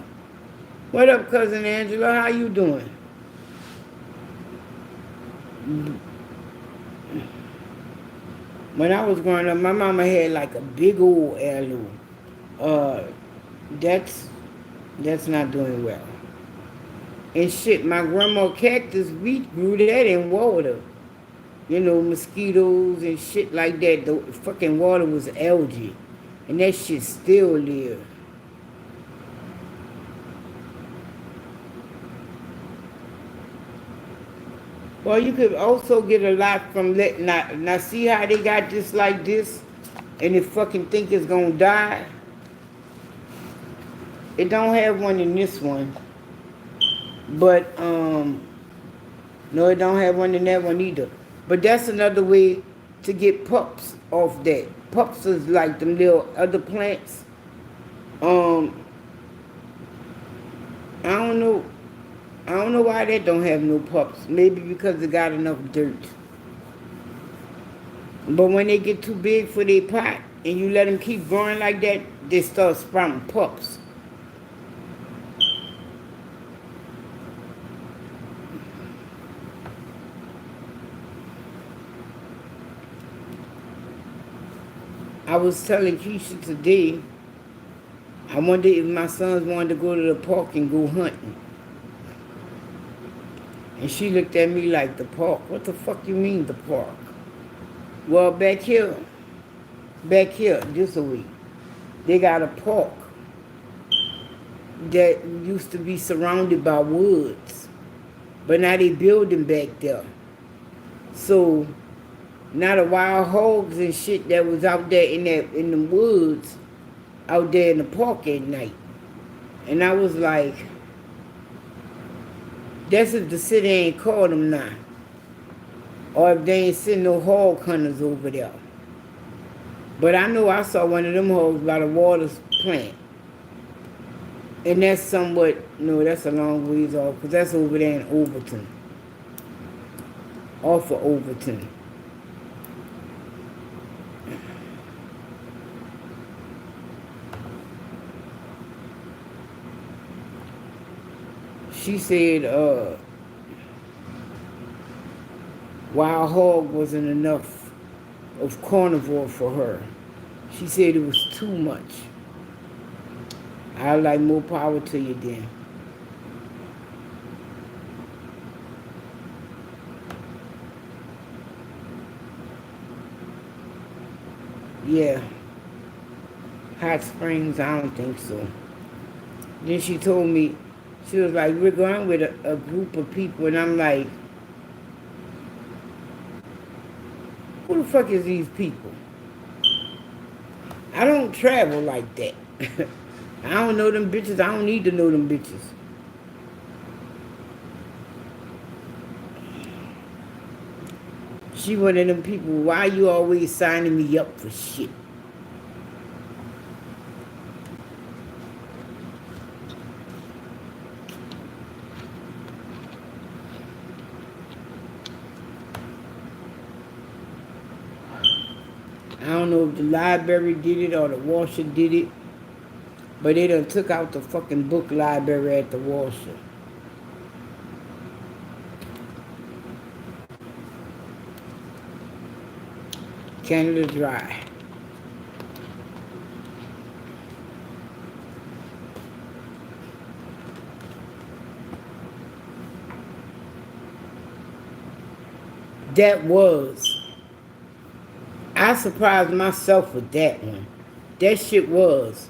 What up, cousin Angela? How you doing? When I was growing up, my mama had like a big old aloe. Uh, that's not doing well. And shit, my grandma cactus, we grew that in water. You know, mosquitoes and shit like that. The fucking water was algae. And that shit still live. Well, you could also get a lot from letting now see how they got this like this and they fucking think it's gonna die? It don't have one in this one. But no, it don't have one in that one either. But that's another way to get pups off that. Pups is like them little other plants. I don't know. I don't know why that don't have no pups. Maybe because it got enough dirt. But when they get too big for their pot and you let them keep growing like that, they start sprouting pups. I was telling Keisha today, I wonder if my sons wanted to go to the park and go hunting. And she looked at me like, the park? What the fuck you mean, the park? Well, back here, this way, they got a park that used to be surrounded by woods. But now they building back there. So now the wild hogs and shit that was out there in the woods, out there in the park at night. And I was like, that's if the city ain't called them now. Or if they ain't send no hog hunters over there. But I know I saw one of them hogs by the water plant. And that's somewhat, no, that's a long ways off, because that's over there in Overton. Off of Overton. She said wild hog wasn't enough of carnivore for her. She said it was too much. I like more power to you then. Yeah. Hot Springs, I don't think so. Then she told me, she was like, we're going with a group of people. And I'm like, who the fuck is these people? I don't travel like that. I don't know them bitches. I don't need to know them bitches. She one of them people, why you always signing me up for shit? I don't know if the library did it or the washer did it, but they done took out the fucking book library at the washer. Canada Dry. That was. I surprised myself with that one. That shit was.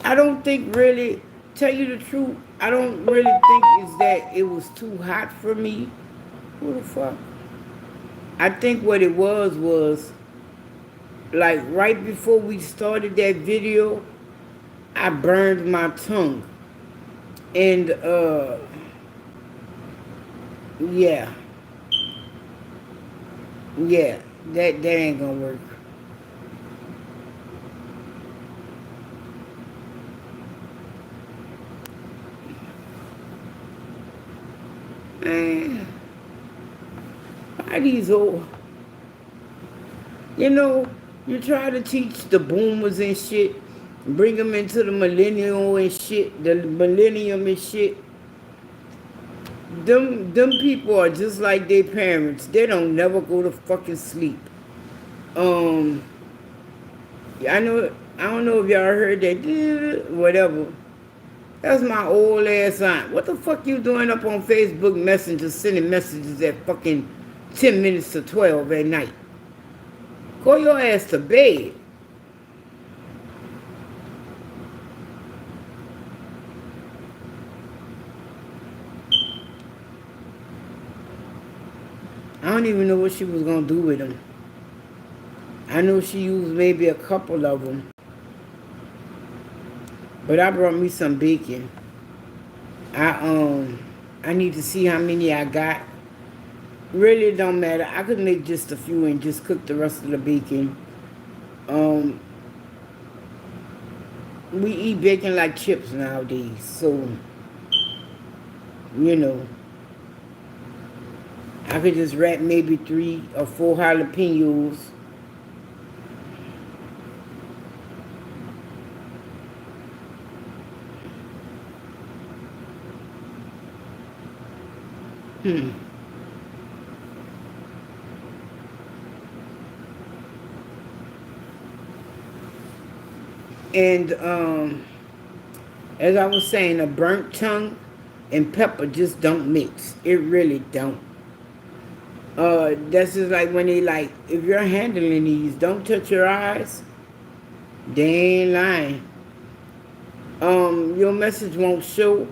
I don't think really, tell you the truth, I don't really think it's that it was too hot for me. Who the fuck? I think what it was like right before we started that video, I burned my tongue. And yeah. Yeah, that ain't gonna work. Man, why these old, you know, you try to teach the boomers and shit, bring them into the millennial and shit, the millennium and shit. Them people are just like their parents. They don't never go to fucking sleep. I don't know if y'all heard that, whatever. That's my old ass aunt. What the fuck you doing up on Facebook Messenger sending messages at fucking 10 minutes to 12 at night? Go your ass to bed. I don't even know what she was gonna do with them. I know she used maybe a couple of them. But I brought me some bacon. I need to see how many I got. Really don't matter. I could make just a few and just cook the rest of the bacon. We eat bacon like chips nowadays, so you know. I could just wrap maybe 3 or 4 jalapenos. And as I was saying, a burnt tongue and pepper just don't mix. It really don't. That's just like when they like, if you're handling these, don't touch your eyes. They ain't lying. Your message won't show,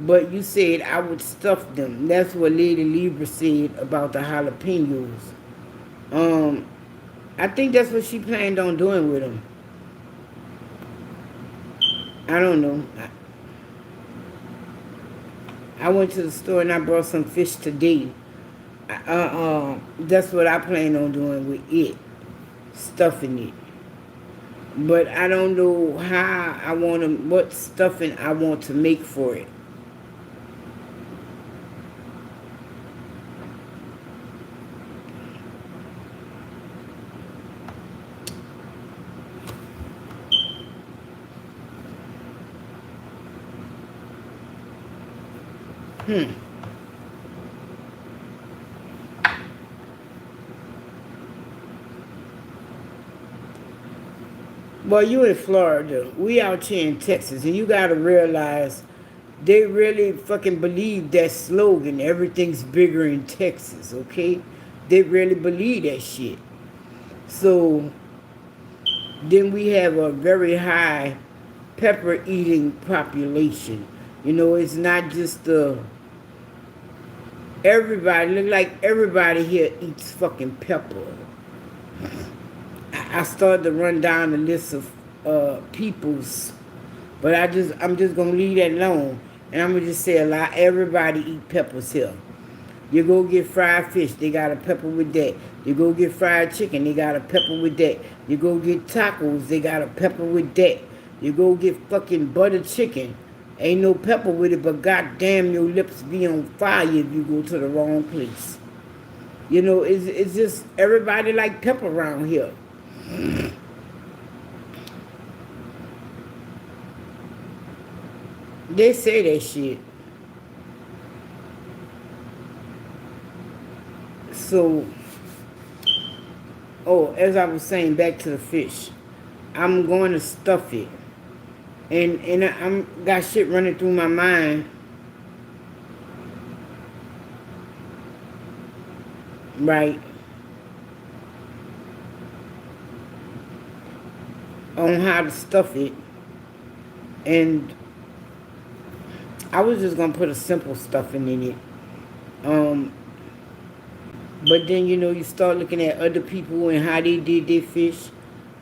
but you said I would stuff them. That's what Lady Libra said about the jalapenos. I think that's what she planned on doing with them. I don't know. I went to the store and I brought some fish today. That's what I plan on doing with it. Stuffing it. But I don't know how I want to, what stuffing I want to make for it. Well, you in Florida. We out here in Texas, and you gotta realize they really fucking believe that slogan, everything's bigger in Texas, okay? They really believe that shit. So then we have a very high pepper eating population. You know, it's not just the everybody, look like everybody here eats fucking pepper. I started to run down the list of peoples, but I'm just gonna leave that alone, and I'm gonna just say a lot. Everybody eat peppers here. You go get fried fish, they got a pepper with that. You go get fried chicken, they got a pepper with that. You go get tacos, they got a pepper with that. You go get fucking butter chicken, ain't no pepper with it, but goddamn your lips be on fire if you go to the wrong place. You know, it's just everybody like pepper around here. They say that shit. So, as I was saying, back to the fish. I'm going to stuff it. And I'm got shit running through my mind. Right. On how to stuff it. And I was just gonna put a simple stuffing in it. But then you know you start looking at other people and how they did their fish.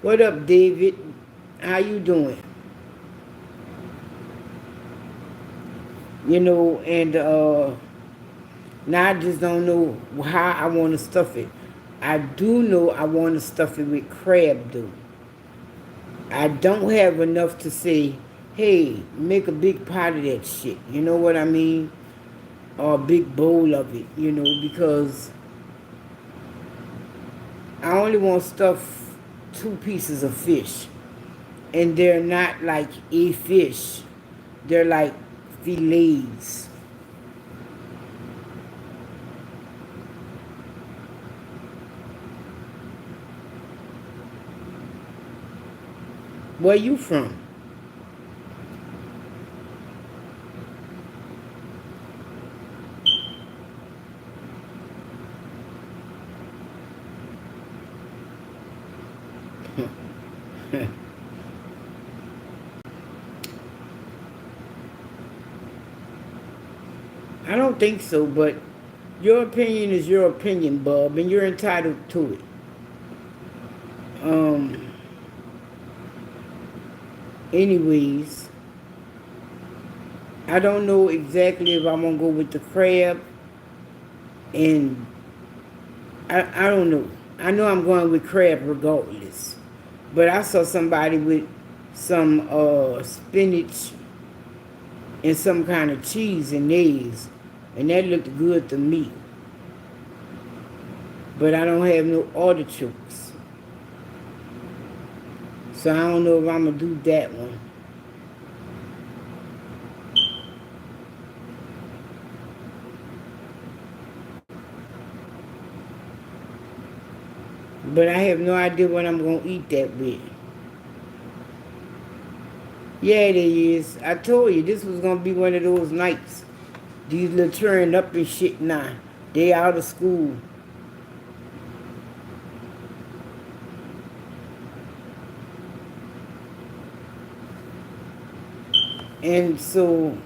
What up, David? How you doing? You know, and now I just don't know how I want to stuff it. I do know I want to stuff it with crab though. I don't have enough to say, hey, make a big pot of that shit. You know what I mean? Or a big bowl of it, you know, because I only want to stuff 2 pieces of fish. And they're not like a fish. They're like fillets. Where you from? I don't think so, but your opinion is your opinion, bub, and you're entitled to it. Anyways, I don't know exactly if I'm gonna go with the crab, and I don't know. I know I'm going with crab regardless, but I saw somebody with some spinach and some kind of cheese and eggs, and that looked good to me. But I don't have no artichokes, so I don't know if I'm gonna do that one. But I have no idea what I'm gonna eat that with. Yeah, it is. I told you this was gonna be one of those nights. These little turn up and shit now. They out of school. And so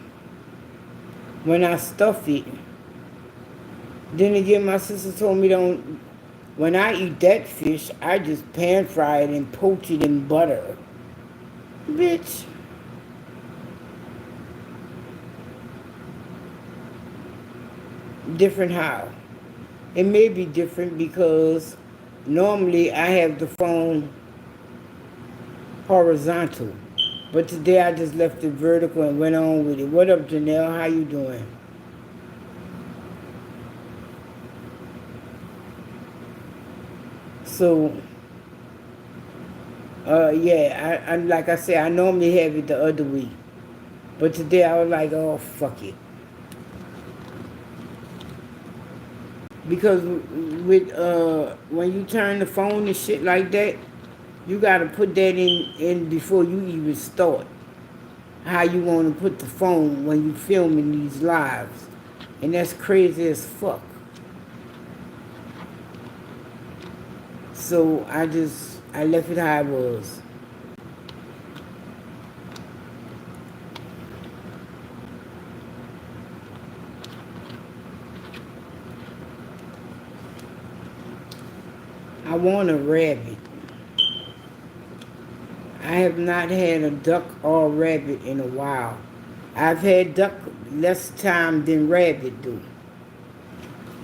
when I stuff it, then again my sister told me don't when I eat that fish, I just pan fry it and poach it in butter. Bitch. Different how? It may be different because normally I have the phone horizontal. But today I just left it vertical and went on with it. What up, Janelle? How you doing? So, yeah, I like I said, I normally have it the other way. But today I was like, oh, fuck it. Because with when you turn the phone and shit like that, You got to put that in before you even start. How you want to put the phone when you filming these lives. And that's crazy as fuck. So I left it how it was. I want a rabbit. I have not had a duck or rabbit in a while. I've had duck less time than rabbit do.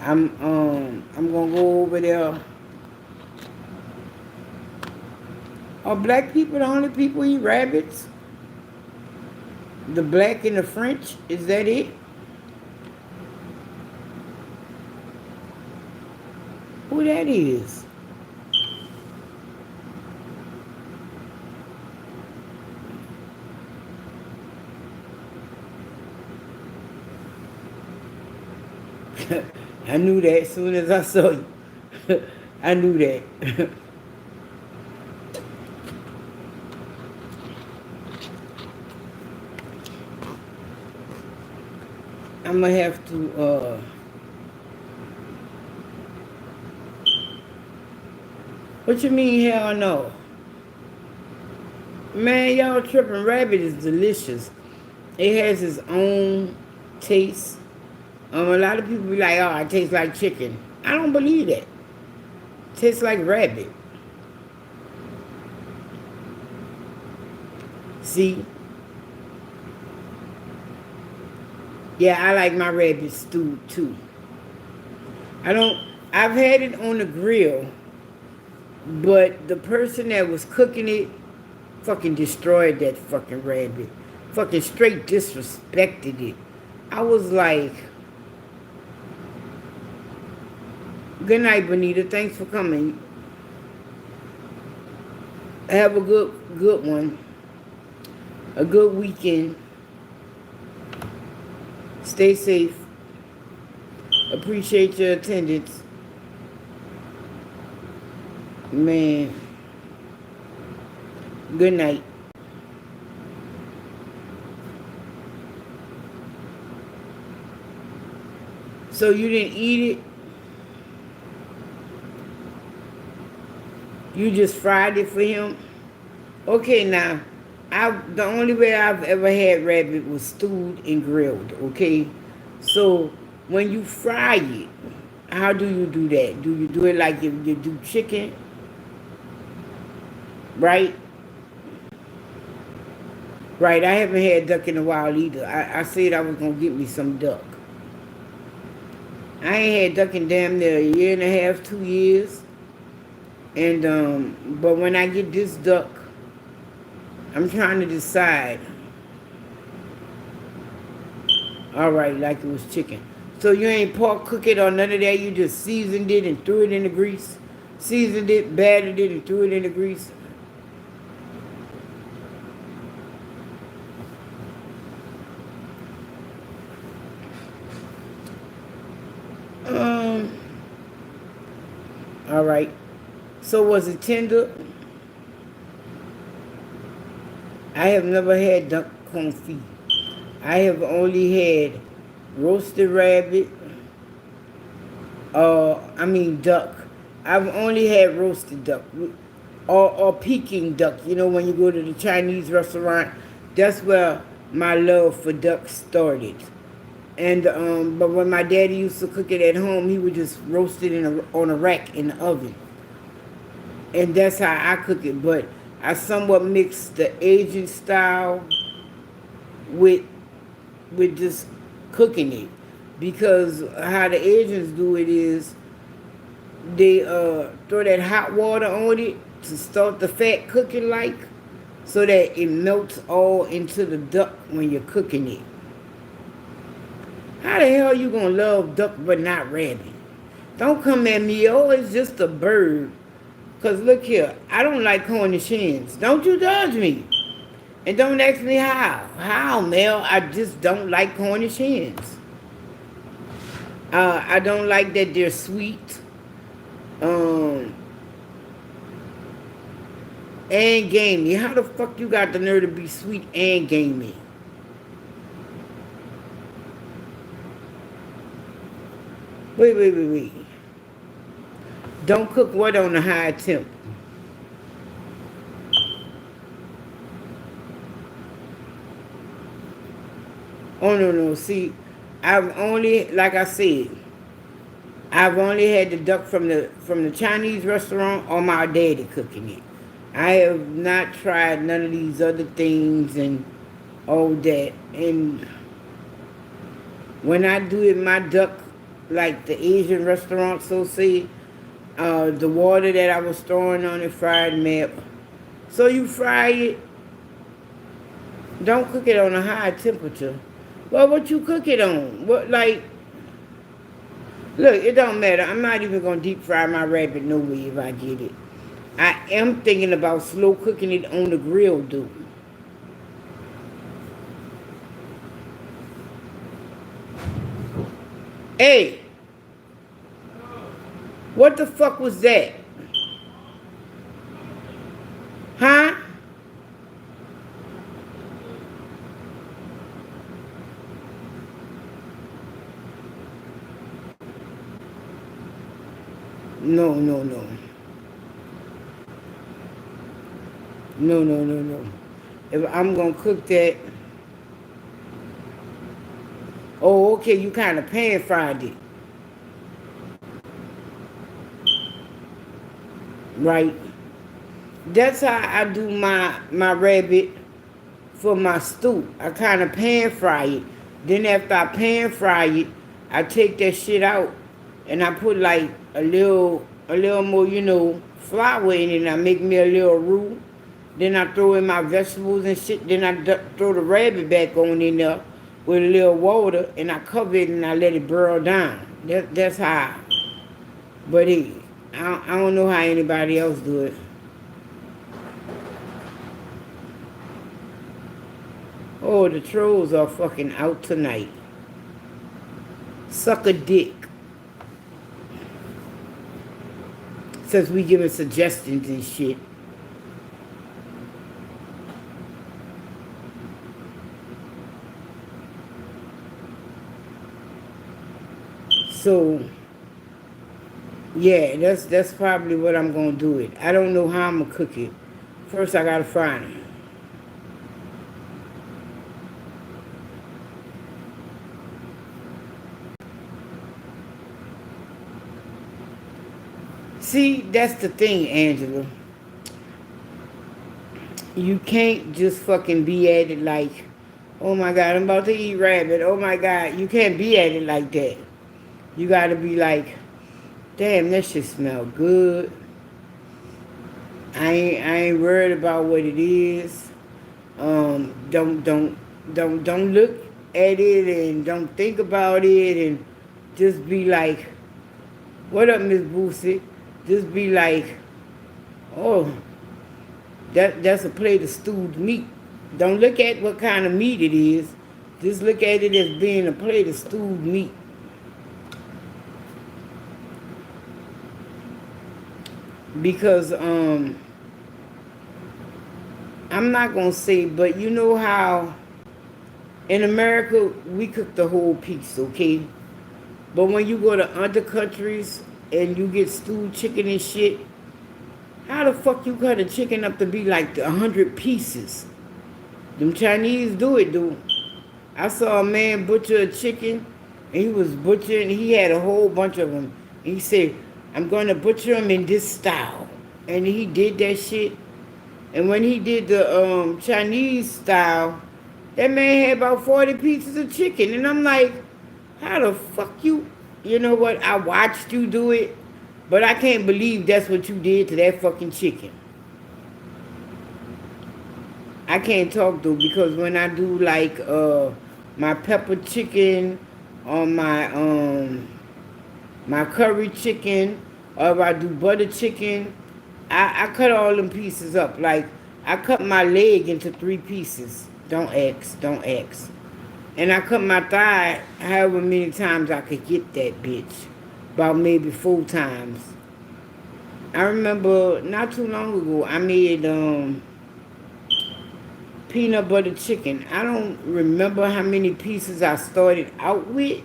I'm gonna go over there. Are black people the only people eat rabbits? The black and the French, is that it? Who that is? I knew that as soon as I saw you. I knew that. I'm gonna have to, what you mean, hell no? Man, y'all tripping. Rabbit is delicious. It has its own taste. A lot of people be like, oh, it tastes like chicken. I don't believe that. It tastes like rabbit. See? Yeah, I like my rabbit stew too. I've had it on the grill, but the person that was cooking it fucking destroyed that fucking rabbit. Fucking straight disrespected it. I was like, good night, Bonita. Thanks for coming. Have a good one. A good weekend. Stay safe. Appreciate your attendance. Man. Good night. So you didn't eat it? You just fried it for him? Okay, now, the only way I've ever had rabbit was stewed and grilled, okay? So, when you fry it, how do you do that? Do you do it like you do chicken? Right? Right, I haven't had duck in a while either. I said I was going to get me some duck. I ain't had duck in damn near a year and a half, 2 years. And, but when I get this duck, I'm trying to decide. All right, like it was chicken. So you ain't pork cook it or none of that. You just seasoned it and threw it in the grease. Seasoned it, battered it, and threw it in the grease. All right. So was it tender? I have never had duck confit. I have only had roasted rabbit. Duck. I've only had roasted duck. Or Peking duck. You know, when you go to the Chinese restaurant, that's where my love for duck started. And but when my daddy used to cook it at home, he would just roast it on a rack in the oven. And that's how I cook it. But I somewhat mix the Asian style with just cooking it. Because how the Asians do it is they throw that hot water on it to start the fat cooking like, so that it melts all into the duck when you're cooking it. How the hell you gonna love duck but not rabbit? Don't come at me, oh, it's just a bird. Because look here, I don't like Cornish hens. Don't you judge me. And don't ask me how. How, Mel? I just don't like Cornish hens. I don't like that they're sweet. and gamey. How the fuck you got the nerve to be sweet and gamey? Wait. Don't cook what on a high temp? Oh no. See, I've only, like I said, I've only had the duck from the Chinese restaurant or my daddy cooking it. I have not tried none of these other things and all that. And when I do it, my duck, like the Asian restaurant, so say, the water that I was throwing on it fried me up. So you fry it. Don't cook it on a high temperature. Well, what you cook it on? What, like, look, it don't matter. I'm not even going to deep fry my rabbit no way if I get it. I am thinking about slow cooking it on the grill, dude. Hey, what the fuck was that? Huh? No. No. If I'm gonna cook that, oh, okay, you kind of pan fried it, right? That's how I do my rabbit for my stew. I kind of pan fry it. Then after I pan fry it, I take that shit out and I put like a little more, flour in it. And I make me a little roux. Then I throw in my vegetables and shit. Then I throw the rabbit back on in there with a little water, and I cover it and I let it boil down. That's how. But I don't know how anybody else do it. Oh, the trolls are fucking out tonight. Suck a dick. Since we giving suggestions and shit. So, yeah, that's probably what I'm gonna do it. I don't know how I'm gonna cook it. First, I gotta fry it. See, that's the thing, Angela. You can't just fucking be at it like, oh my God, I'm about to eat rabbit. Oh my God, you can't be at it like that. You gotta be like, damn, that shit smell good. I ain't worried about what it is. Don't look at it and don't think about it and just be like, what up, Miss Boosie? Just be like, oh, that's a plate of stewed meat. Don't look at what kind of meat it is. Just look at it as being a plate of stewed meat. Because I'm not gonna say, but you know how in America we cook the whole piece, okay? But when you go to other countries and you get stewed chicken and shit, how the fuck you cut a chicken up to be like 100 pieces? Them Chinese do it, dude. I saw a man butcher a chicken, and he was butchering. He had a whole bunch of them. And he said, I'm going to butcher them in this style. And he did that shit. And when he did the Chinese style, that man had about 40 pieces of chicken. And I'm like, how the fuck you... You know what? I watched you do it, but I can't believe that's what you did to that fucking chicken. I can't talk though, because when I do like my pepper chicken or my curry chicken, or if I do butter chicken, I cut all them pieces up. Like I cut my leg into 3 pieces. Don't ask. And I cut my thigh however many times I could get that bitch. About maybe 4 times. I remember not too long ago I made peanut butter chicken. I don't remember how many pieces I started out with,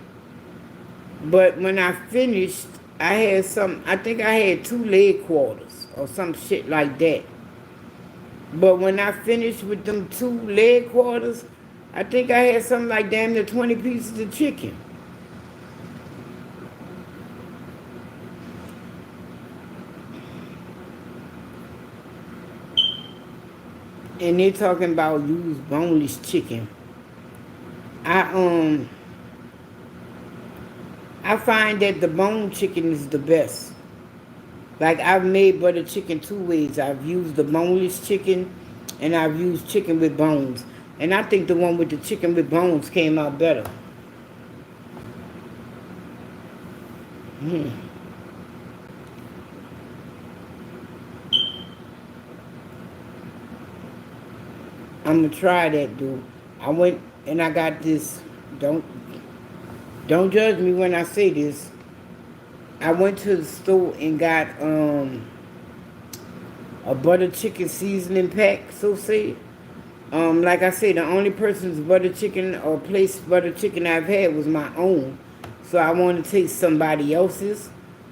but when I finished, I had some, I think I had 2 leg quarters or some shit like that. But when I finished with them 2 leg quarters, I think I had something like damn near 20 pieces of chicken. And they're talking about use boneless chicken. I I find that the bone chicken is the best. Like I've made butter chicken 2 ways. I've used the boneless chicken and I've used chicken with bones. And I think the one with the chicken with bones came out better. Hmm. I'm gonna try that, dude. I went and I got this. Don't don't judge me when I say this. I went to the store and got a butter chicken seasoning pack, so say. Like I said, the only person's butter chicken or place butter chicken I've had was my own. So I want to taste somebody else's,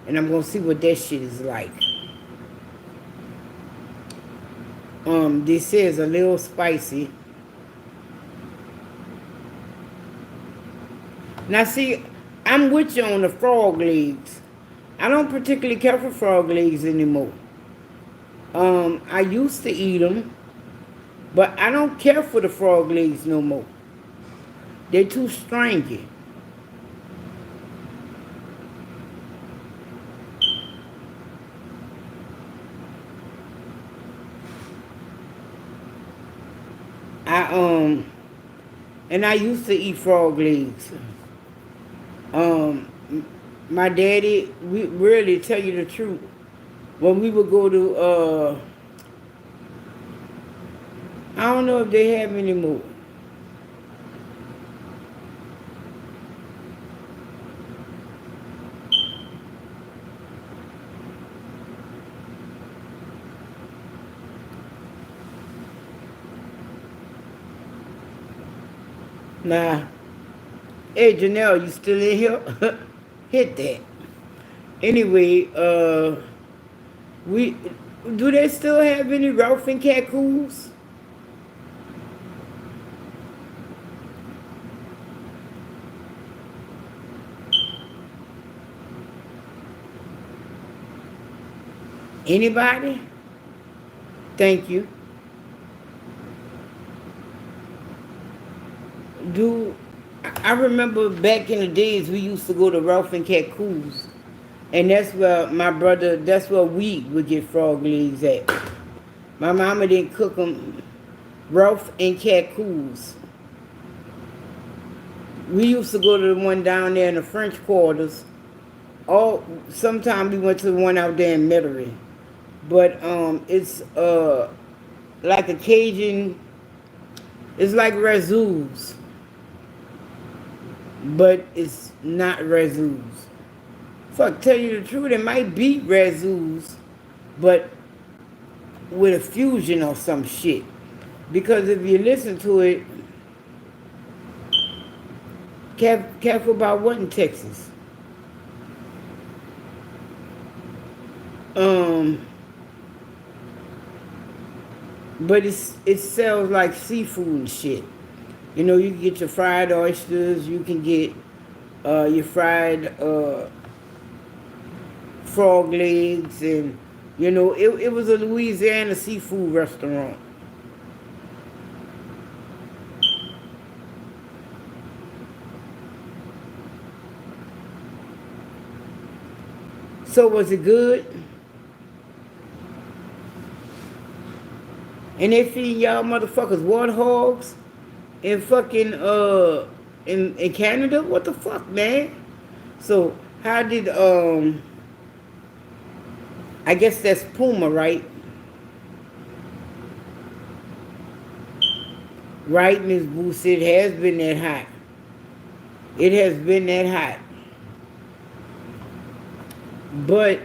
and I'm gonna see what that shit is like. This says a little spicy. Now see, I'm with you on the frog legs. I don't particularly care for frog legs anymore. I used to eat them, but I don't care for the frog legs no more. They're too stringy. I and I used to eat frog legs. Um, my daddy, we really tell you the truth. When we would go to, I don't know if they have anymore. Nah. Hey, Janelle, you still in here? Hit that. Anyway, we do they still have any Ralph and Cackoos? Anybody? Thank you. Do I remember back in the days we used to go to Ralph and Cackoos, and that's where my brother. That's where we would get frog legs at. My mama didn't cook them. Ralph and Cackoos. We used to go to the one down there in the French Quarters. Or sometimes we went to the one out there in Metairie. But it's like a Cajun. It's like razzoos, but it's not razzoos. Fuck, tell you the truth, it might be razzoos, but with a fusion or some shit. Because if you listen to it, careful about what in Texas. But it sells like seafood and shit. You know, you can get your fried oysters, you can get your fried frog legs, and you know, it was a Louisiana seafood restaurant. So was it good? And they feed y'all motherfuckers warthogs in fucking in Canada? What the fuck, man? So how did I guess that's Puma, right? Right, Miss Boost, it has been that hot. It has been that hot. But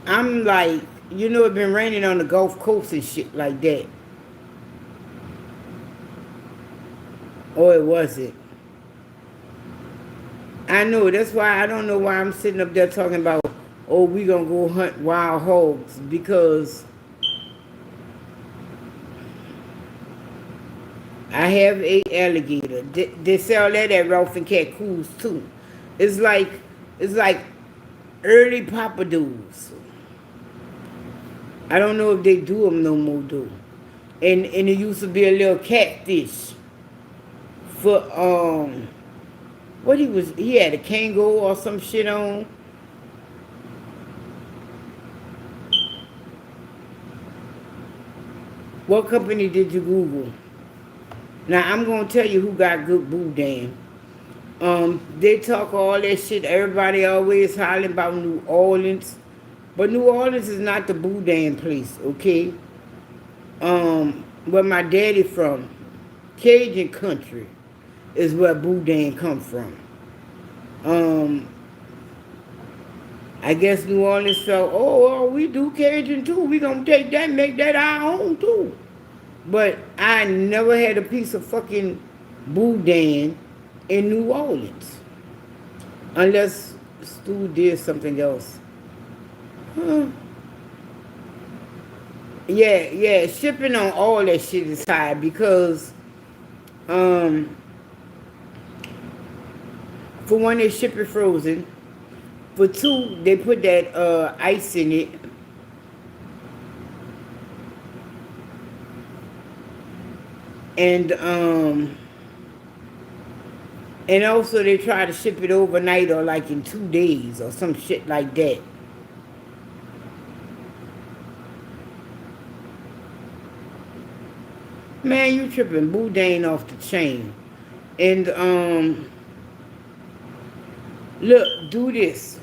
I'm like, it been raining on the Gulf Coast and shit like that. Or it wasn't. I know, that's why I don't know why I'm sitting up there talking about, oh, we gonna go hunt wild hogs, because I have a alligator. They sell that at Ralph and Cat Cruise too. It's like early papadoos. I don't know if they do them no more though. And it used to be a little catfish for he had a kangaroo or some shit on. What company did you Google? Now I'm gonna tell you who got good boudin. They talk all that shit. Everybody always hollering about New Orleans, but New Orleans is not the boudin place, okay? Where my daddy from, Cajun country, is where boudin come from. I guess New Orleans felt, oh, we do Cajun too. We gonna take that and make that our own too. But I never had a piece of fucking boudin in New Orleans. Unless Stu did something else. Huh. Yeah, shipping on all that shit is high because for one, they ship it frozen. For two, they put that ice in it. And also they try to ship it overnight or like in 2 days or some shit like that. Man, you tripping. Boudin off the chain. And look, do this.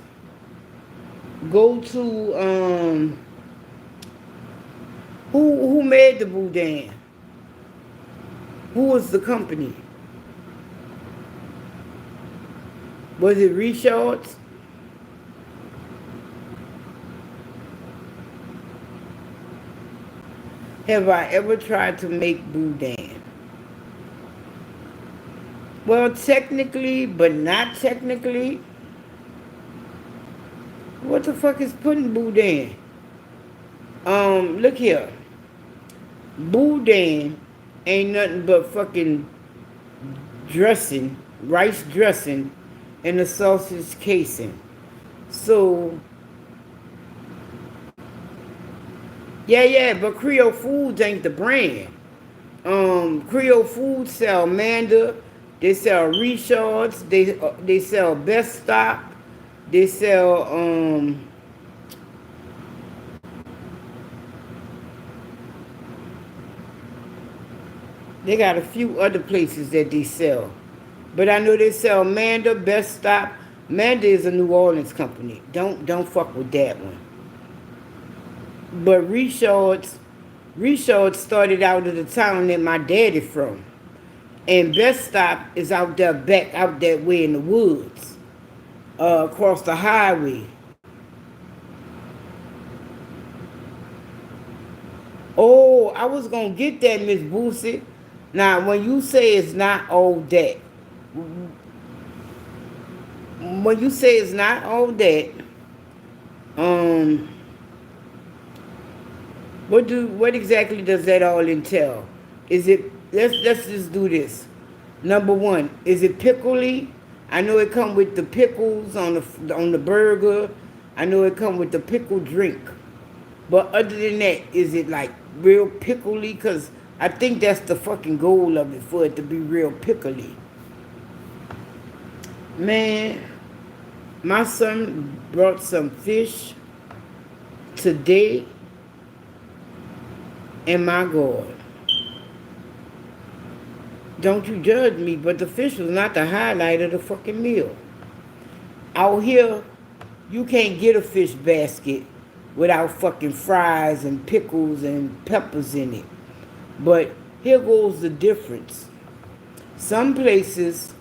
Go to who made the boudin? Who was the company? Was it Richards? Have I ever tried to make boudin? Well, technically, but not technically. What the fuck is putting boudin? Look here. Boudin ain't nothing but fucking dressing, rice dressing, and a sausage casing. So, yeah, but Creole Foods ain't the brand. Creole Foods sell Manda, they sell Richards, they sell Best Stop, they sell they got a few other places that they sell. But I know they sell Manda, Best Stop. Manda is a New Orleans company. Don't fuck with that one. But Richards started out of the town that my daddy from. And Best Stop is out there back out that way in the woods. Across the highway. Oh, I was gonna get that, Miss Boosie. Now, when you say it's not all that, what exactly does that all entail? Is it, let's just do this. Number one, is it pickly? I know it come with the pickles on the burger. I know it come with the pickle drink. But other than that, is it like real pickly? Because I think that's the fucking goal of it, for it to be real pickly. Man, my son brought some fish today, and my God. Don't you judge me, but the fish was not the highlight of the fucking meal. Out here, you can't get a fish basket without fucking fries and pickles and peppers in it. But here goes the difference. Some places,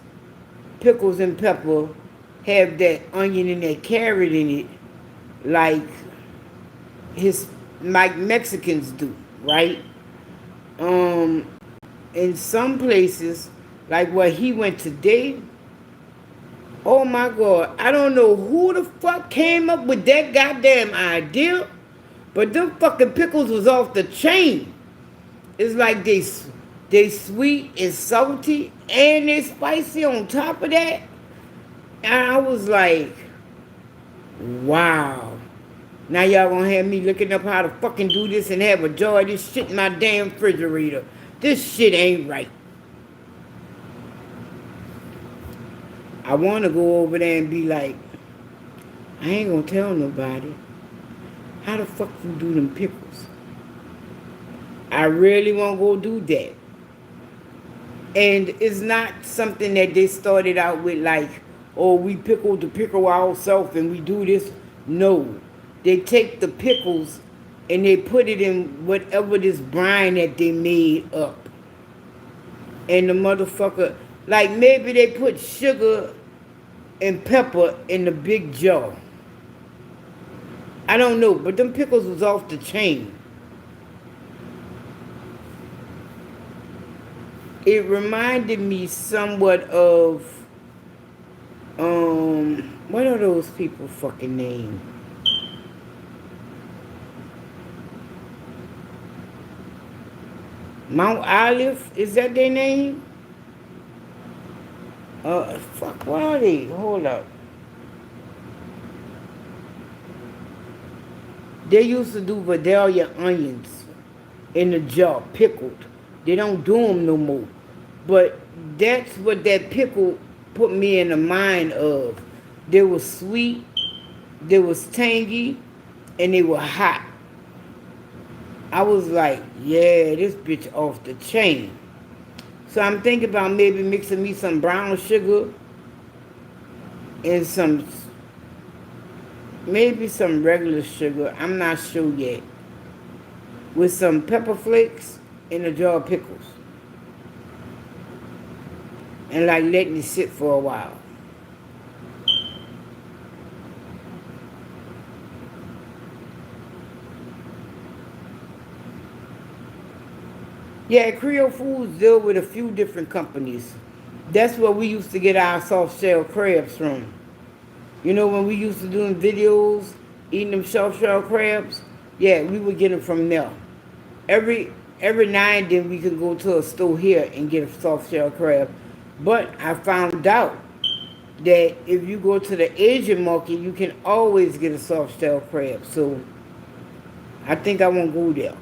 pickles and pepper have that onion and that carrot in it, like his like Mexicans do, right? Um, in some places, like where he went today, oh my God, I don't know who the fuck came up with that goddamn idea, but them fucking pickles was off the chain. It's like they sweet and salty and they spicy on top of that. And I was like, wow. Now y'all gonna have me looking up how to fucking do this and have a jar of this shit in my damn refrigerator. This shit ain't right. I wanna go over there and be like, I ain't gonna tell nobody. How the fuck you do them pickles? I really wanna go do that. And it's not something that they started out with like, oh, we pickled the pickle ourselves and we do this. No. They take the pickles and they put it in whatever this brine that they made up. And the motherfucker, like maybe they put sugar and pepper in the big jar. I don't know, but them pickles was off the chain. It reminded me somewhat of, what are those people fucking names? Mount Olive, is that their name? Fuck, what are they? Hold up. They used to do Vidalia onions in the jar, pickled. They don't do them no more. But that's what that pickle put me in the mind of. They were sweet, they was tangy, and they were hot. I was like, yeah, this bitch off the chain. So I'm thinking about maybe mixing me some brown sugar and maybe some regular sugar. I'm not sure yet. With some pepper flakes in a jar of pickles. And like letting it sit for a while. Yeah, Creole Foods deal with a few different companies. That's where we used to get our soft shell crabs from. You know, when we used to doing videos, eating them soft shell crabs, yeah, we would get them from there. Every now and then we could go to a store here and get a soft shell crab. But I found out that if you go to the Asian market, you can always get a soft shell crab. So I think I won't go there.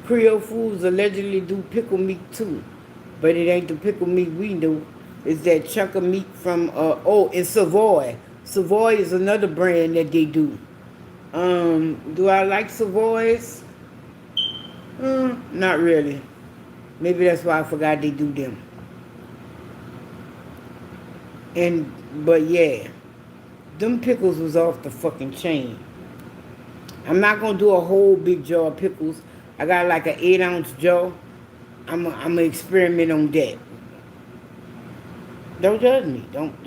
Creole Foods allegedly do pickle meat too, but it ain't the pickle meat we know. It's that chunk of meat from, it's Savoy. Savoy is another brand that they do. Do I like Savoys? Not really. Maybe that's why I forgot they do them. But yeah, them pickles was off the fucking chain. I'm not gonna do a whole big jar of pickles. I got like an 8-ounce jar. I'm gonna experiment on that. Don't judge me. Don't.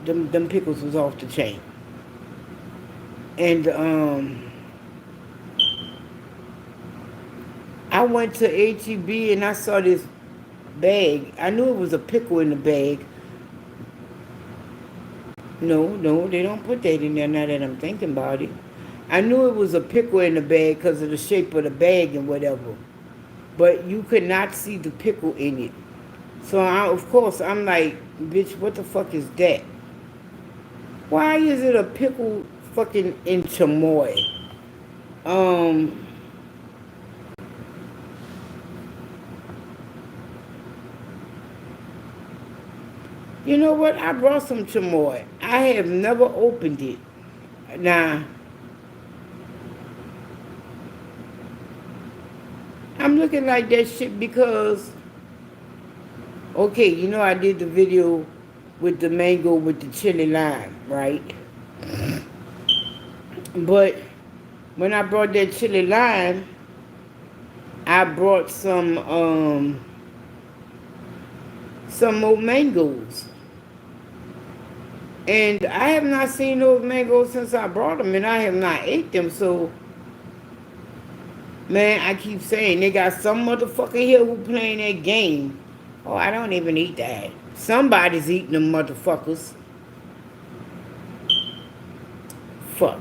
Them pickles was off the chain. And I went to H-E-B and I saw this bag. I knew it was a pickle in the bag. No, they don't put that in there now that I'm thinking about it. I knew it was a pickle in the bag because of the shape of the bag and whatever. But you could not see the pickle in it. So, of course, I'm like, bitch, what the fuck is that? Why is it a pickle fucking in chamoy? You know what? I brought some chamoy. I have never opened it. Now, I'm looking like that shit because, okay, you know I did the video with the mango with the chili lime, right? But when I brought that chili lime, I brought some more mangoes. And I have not seen those mangoes since I brought them, and I have not ate them. So, man, I keep saying they got some motherfucker here who playing that game. Oh, I don't even eat that. Somebody's eating them motherfuckers. Fuck.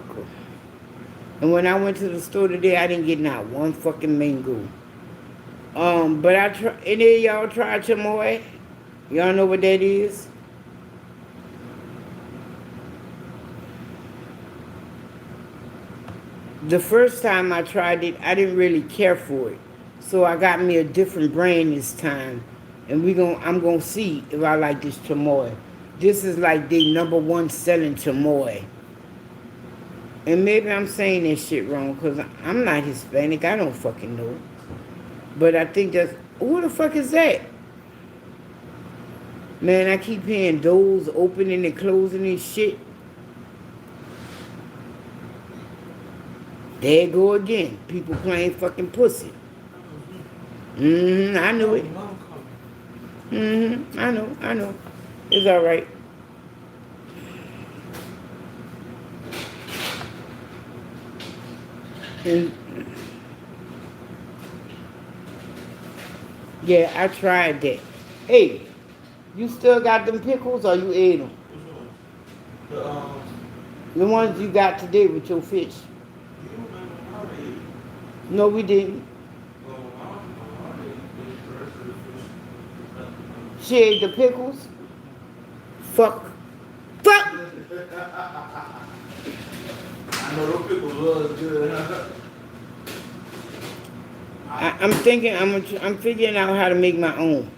And when I went to the store today, I didn't get not one fucking mango. But I try. Any of y'all tried chamoy? Y'all know what that is? The first time I tried it, I didn't really care for it. So I got me a different brand this time. And I'm gonna see if I like this chamoy. This is like the number one selling chamoy. And maybe I'm saying this shit wrong because I'm not Hispanic. I don't fucking know. But I think that's... Who the fuck is that? Man, I keep hearing doors opening and closing and shit. There you go again. People playing fucking pussy. I knew it. I know. It's alright. And yeah, I tried that. Hey, you still got them pickles or you ate them? The ones you got today with your fish. No, we didn't. She ate the pickles? Fuck. Fuck! I know those pickles was good. I'm thinking, I'm figuring out how to make my own.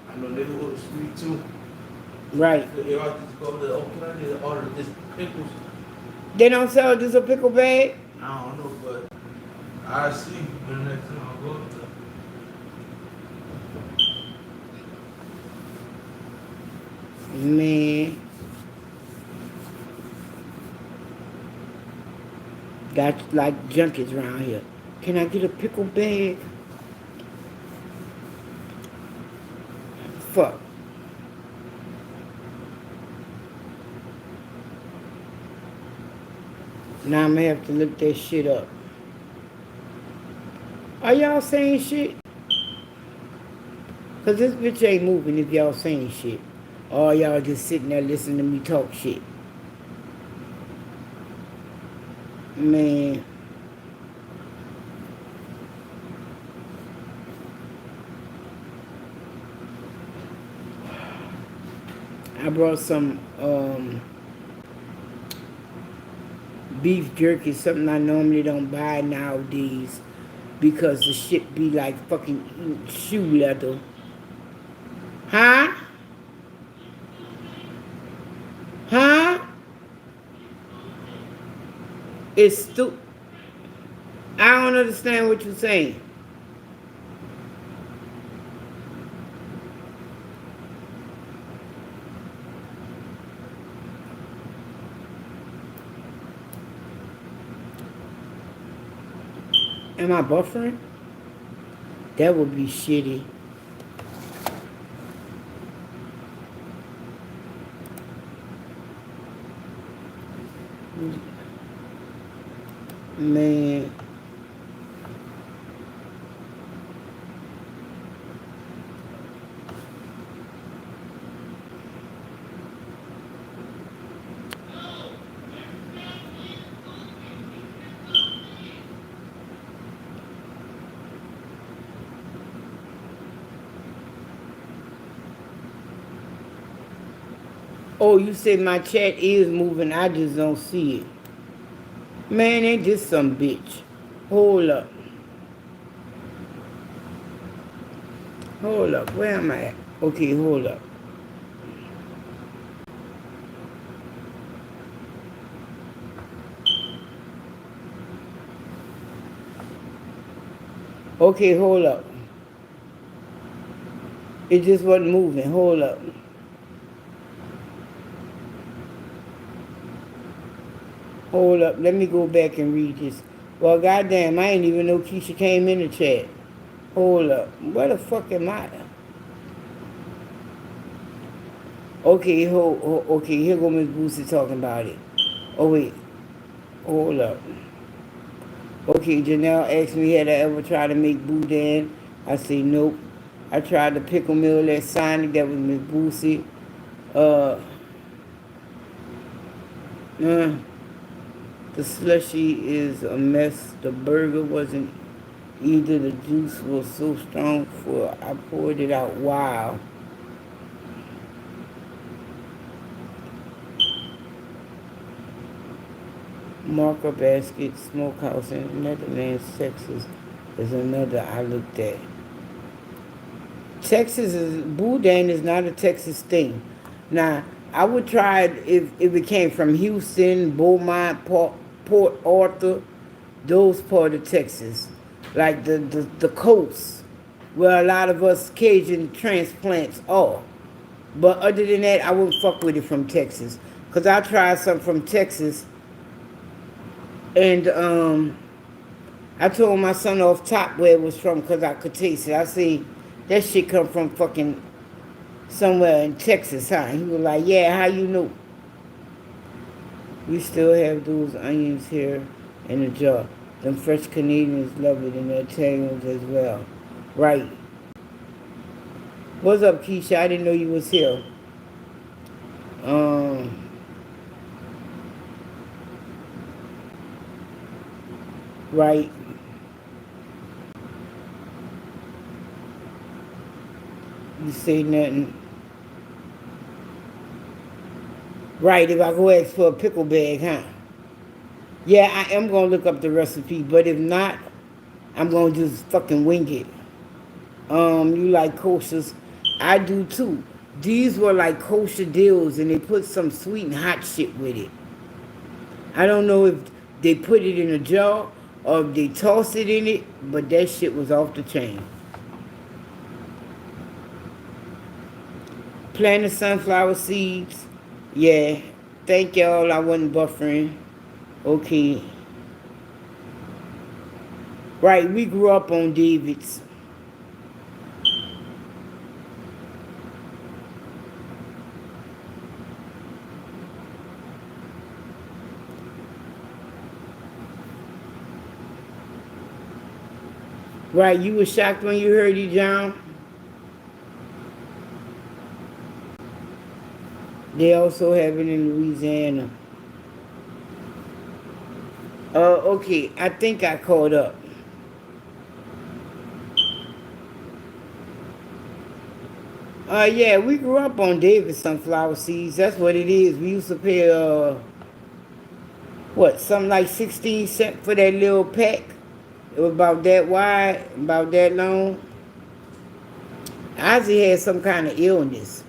I know they were sweet too. Right. They all just go to Oakland and order this pickles. They don't sell just a pickle bag? I don't know, but I see when the next time I go up there. Man. Got like junkies around here. Can I get a pickle bag? Fuck. Now I'm gonna have to look that shit up. Are y'all saying shit? Cause this bitch ain't moving if y'all saying shit. Or y'all just sitting there listening to me talk shit. Man. I brought some beef jerky, something I normally don't buy nowadays because the shit be like fucking shoe leather. Huh? Huh? It's I don't understand what you're saying. Am I buffering? That would be shitty. Man. Oh, you said my chat is moving. I just don't see it. Man, ain't this some bitch. Hold up. Hold up. Where am I at? Okay, hold up. Okay, hold up. It just wasn't moving. Hold up. Hold up. Let me go back and read this. Well, goddamn, I ain't even know Keisha came in the chat. Hold up. Where the fuck am I? Okay, okay, here go Miss Boosie talking about it. Oh wait, hold up. Okay, Janelle asked me had I ever tried to make boudin. I say nope. I tried the pickle mill at Sonic. That was Miss Boosie. Uh, uh, the slushy is a mess. The burger wasn't either. The juice was so strong for I poured it out. Wow. Marker Basket Smokehouse in Netherlands, Texas is another I looked at. Texas is boudin is not a Texas thing. Now I would try it if it came from Houston, Beaumont, Port Arthur, those part of Texas, like the coast, where a lot of us Cajun transplants are. But other than that, I wouldn't fuck with it from Texas, cause I tried something from Texas, and I told my son off top where it was from, cause I could taste it. I see that shit come from fucking somewhere in Texas, huh? He was like, yeah, how you know? We still have those onions here in the jar. Them fresh Canadians love it, and the Italians as well. Right. What's up, Keisha? I didn't know you was here. Right. You say nothing. Right, if I go ask for a pickle bag, huh? Yeah, I am going to look up the recipe, but if not, I'm going to just fucking wing it. You like koshers? I do too. These were like kosher deals, and they put some sweet and hot shit with it. I don't know if they put it in a jar or if they toss it in it, but that shit was off the chain. Planted sunflower seeds. Yeah. Thank y'all. I wasn't buffering. Okay. Right, we grew up on David's. Right, you were shocked when you heard it, John? They also have it in Louisiana. Okay, I think I caught up. Yeah, we grew up on David sunflower seeds. That's what it is. We used to pay, something like 16 cents for that little pack. It was about that wide, about that long. Ozzy had some kind of illness.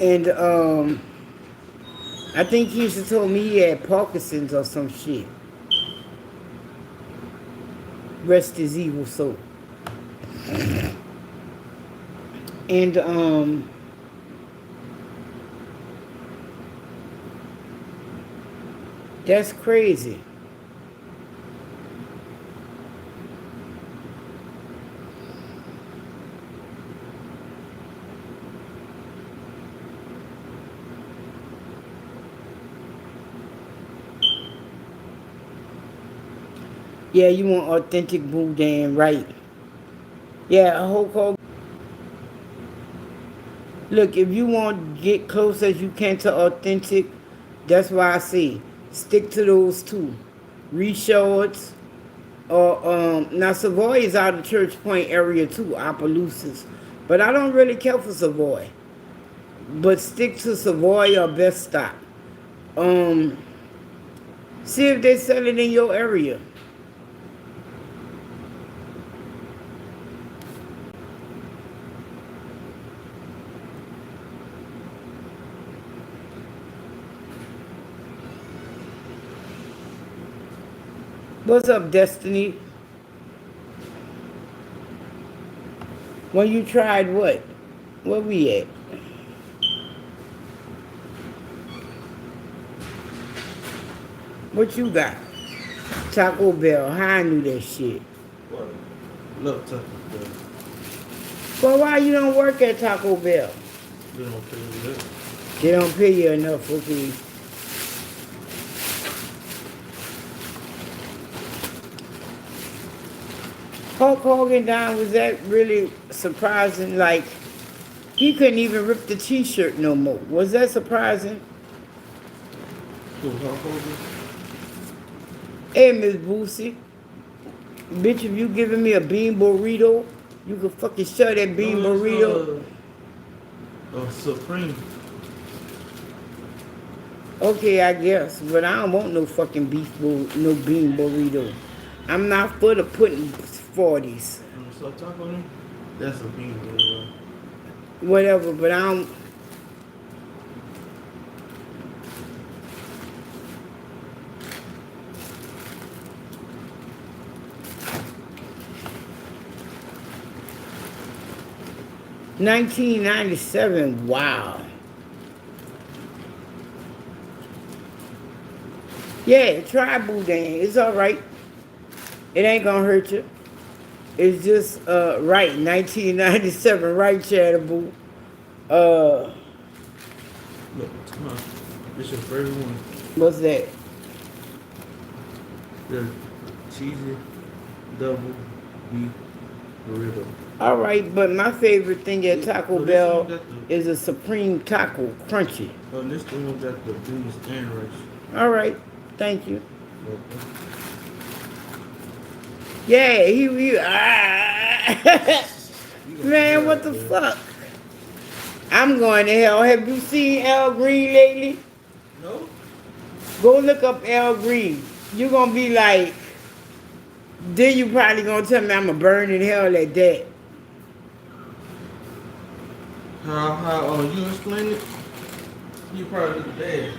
And, I think he used to told me he had Parkinson's or some shit. Rest his evil soul. And that's crazy. Yeah, you want authentic boudin, right? Yeah, a whole cold. Look, if you want to get close as you can to authentic, that's why I say stick to those two. Reshards or now Savoy is out of Church Point area too, Opelousas. But I don't really care for Savoy. But stick to Savoy or Best Stop. See if they sell it in your area. What's up, Destiny? When you tried what? Where we at? What you got? Taco Bell. How I knew that shit. What? Look, Taco Bell. Well, why you don't work at Taco Bell? They don't pay you that. They don't pay you enough, okay? Hulk Hogan down, was that really surprising? Like, he couldn't even rip the t-shirt no more. Was that surprising? Who, Hulk Hogan? Hey, Miss Boosie. Bitch, if you giving me a bean burrito, you can fucking shove that bean No, it's, burrito. Supreme. Okay, I guess, but I don't want no fucking no bean burrito. I'm not for the putting 40s. So talk on him. That's a bean burrito. Whatever, but I don't. $19.97, wow. Yeah, try Boudin. It's all right. It ain't gonna hurt you. It's just right. $19.97, right, Chatterboo. Look, come on. This your favorite one. What's that? The cheesy double beef burrito. All right, but my favorite thing at Taco this Bell one got is a Supreme Taco, crunchy. This one got the beans and rice. All right, thank you. Okay. Yeah, man, what the fuck? I'm going to hell. Have you seen Al Green lately? No? Go look up Al Green. You're going to be like, then you probably going to tell me I'm going to burn in hell like that. How you explain it? You probably look bad.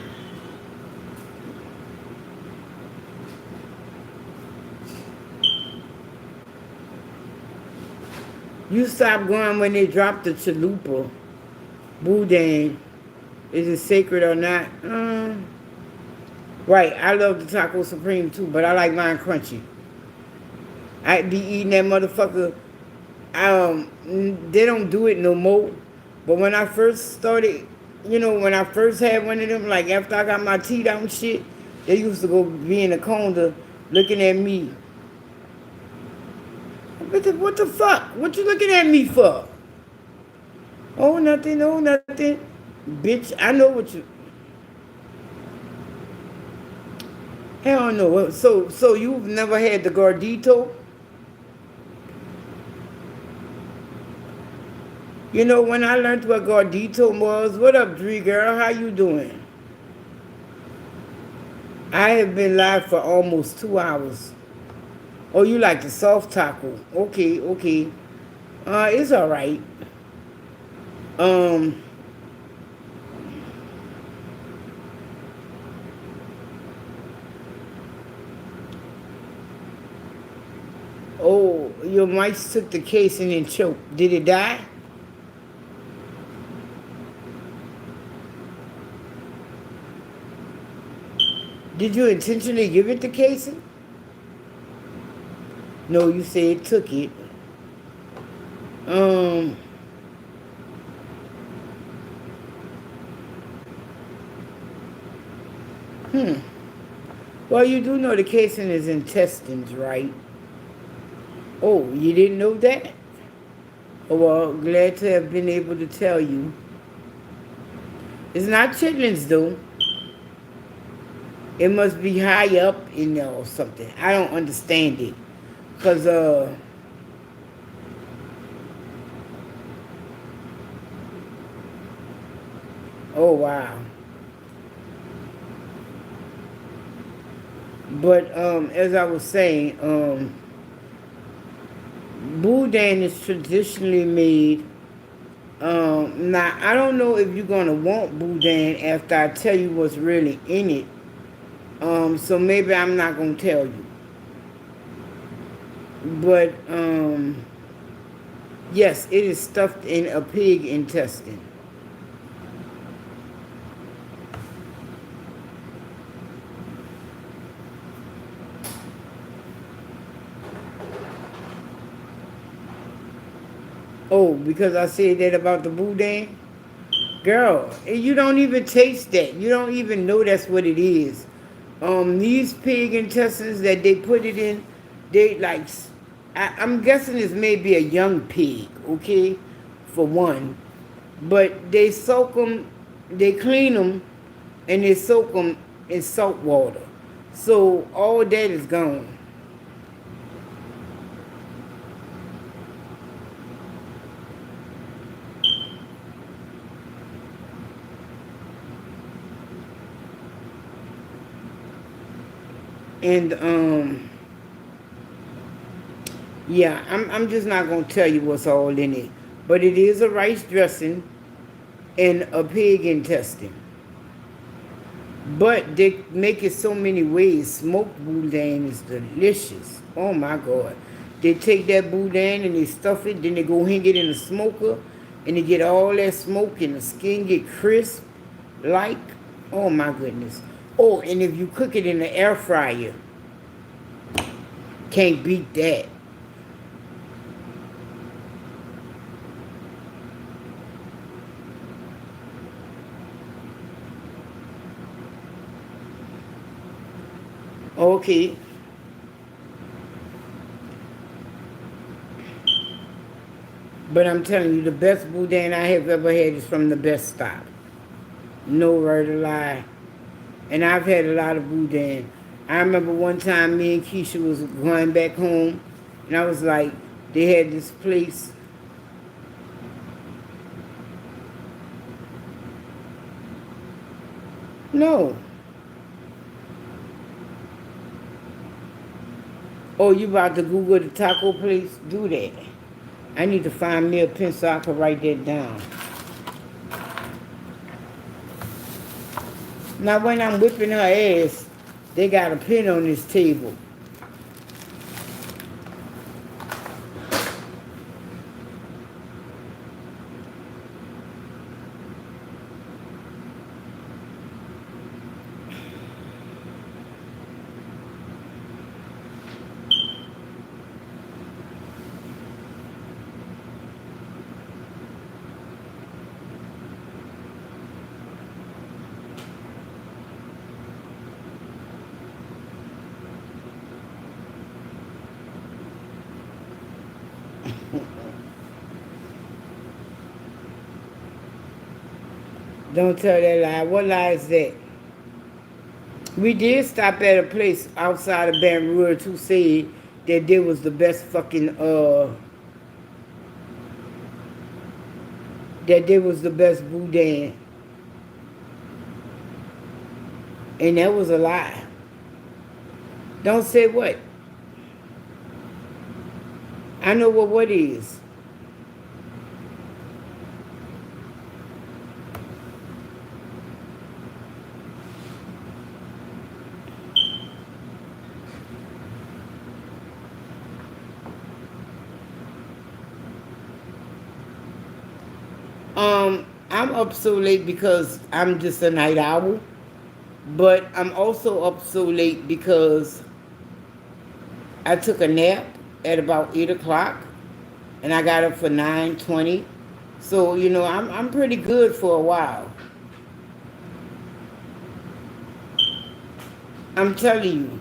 You stop going when they drop the chalupa. Boudin. Is it sacred or not? Right, I love the Taco Supreme too, but I like mine crunchy. I be eating that motherfucker. They don't do it no more. But when I first started, when I first had one of them, like after I got my teeth out and shit, they used to go be in the corner looking at me. What the fuck? What you looking at me for? Oh, nothing, oh, nothing. Bitch, I know what you... Hell no. So you've never had the Gordito? You know, when I learned what Gordito was, what up, Dree girl? How you doing? I have been live for almost 2 hours. Oh, you like the soft taco? Okay. It's all right. Oh, your mice took the casing and choked. Did it die? Did you intentionally give it the casing? No, you said took it. Well, you do know the casing is intestines, right? Oh, you didn't know that? Oh, well, glad to have been able to tell you. It's not chitlins, though. It must be high up in there or something. I don't understand it. Because, oh, wow. But, as I was saying, Boudin is traditionally made. Now, I don't know if you're going to want Boudin after I tell you what's really in it. So maybe I'm not going to tell you. But, yes, it is stuffed in a pig intestine. Oh, because I said that about the boudin? Girl, you don't even taste that. You don't even know that's what it is. These pig intestines that they put it in, they like, I'm guessing it's maybe a young pig, okay, for one. But they soak them, they clean them, and they soak them in salt water. So all that is gone. And yeah, I'm just not gonna tell you what's all in it, but it is a rice dressing and a pig intestine. But they make it so many ways. Smoked boudin is delicious. Oh my God. They take that boudin and they stuff it, then they go hang it in a smoker, and they get all that smoke and the skin get crisp. Like, oh my goodness. Oh, and if you cook it in the air fryer, can't beat that. Okay. But I'm telling you, the best boudin I have ever had is from the best stop. No word to lie. And I've had a lot of boudin. I remember one time me and Keisha was going back home, and I was like, they had this place. No. Oh, you about to Google the taco place? Do that. I need to find me a pen so I can write that down. Now, when I'm whipping her ass, they got a pen on this table. Don't tell that lie. What lie is that? We did stop at a place outside of Baton Rouge who said that there was the best fucking that there was the best boudin. And that was a lie. Don't say what. I know what is. I'm up so late because I'm just a night owl, but I'm also up so late because I took a nap at about 8 o'clock, and I got up for 9:20. So I'm pretty good for a while. I'm telling you,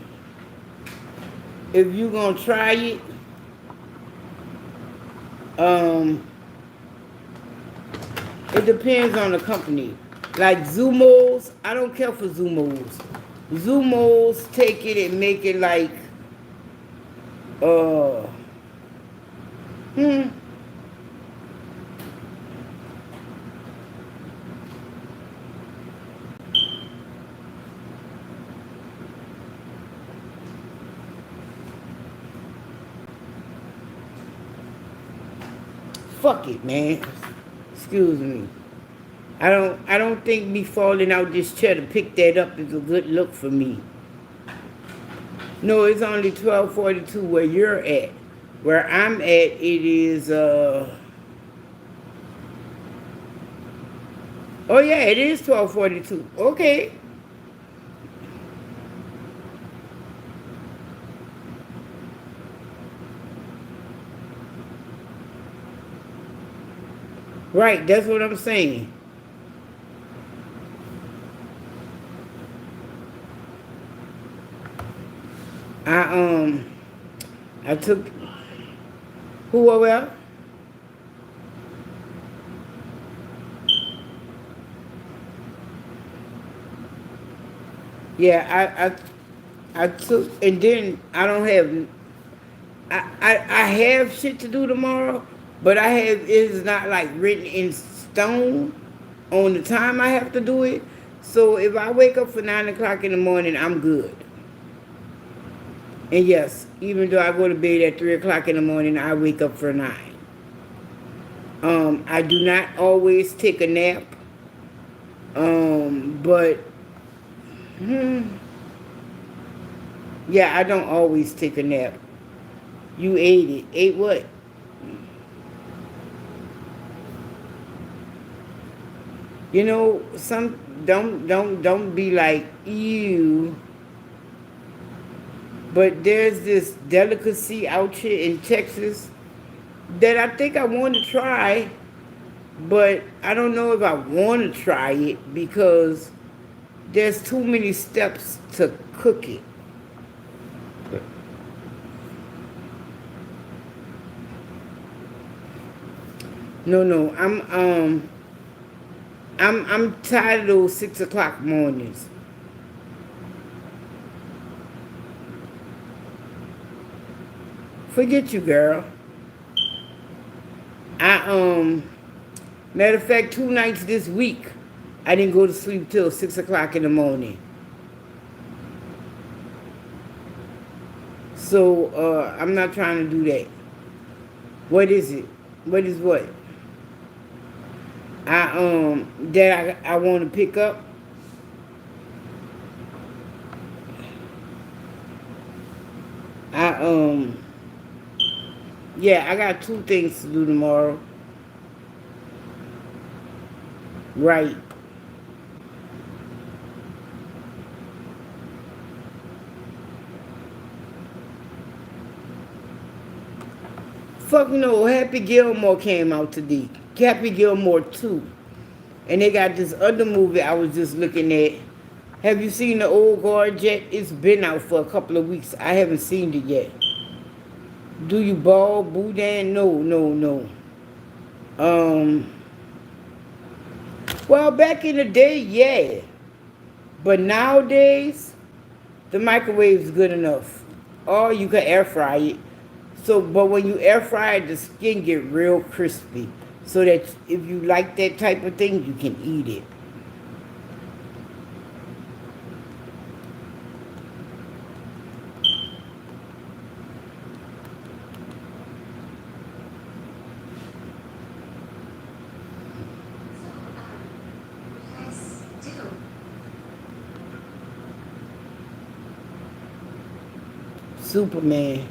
if you gonna try it, it depends on the company. Like Zumos, I don't care for Zumos. Zumos take it and make it like, uh, hmm, fuck it, man. Excuse me. I don't think me falling out this chair to pick that up is a good look for me. No, it's only 12:42 where you're at. Where I'm at, it is oh yeah, it is 12:42. Okay. Right, that's what I'm saying. I I took who over there? Yeah, I took, and then I don't have I have shit to do tomorrow, but I have it's not like written in stone on the time I have to do it. So if I wake up for 9 o'clock in the morning, I'm good. And yes, even though I go to bed at 3 o'clock in the morning, I wake up for 9. I do not always take a nap. But yeah, I don't always take a nap. You ate it. Ate what? You know, some don't be like you. But there's this delicacy out here in Texas that I think I want to try, but I don't know if I want to try it because there's too many steps to cook it. No, I'm tired of those 6 o'clock mornings. Forget you, girl. I matter of fact, 2 nights this week, I didn't go to sleep till 6 o'clock in the morning. So I'm not trying to do that. What is it? What is what? I want to pick up. I yeah, I got 2 things to do tomorrow. Right. Fuck no, Happy Gilmore came out today. Happy Gilmore 2. And they got this other movie I was just looking at. Have you seen the Old Guard yet? It's been out for a couple of weeks. I haven't seen it yet. Do you ball, Boudin? No. Um, well, back in the day, yeah. But nowadays, the microwave is good enough. Or you can air fry it. So, but when you air fry it, the skin get real crispy. So that if you like that type of thing, you can eat it. Superman.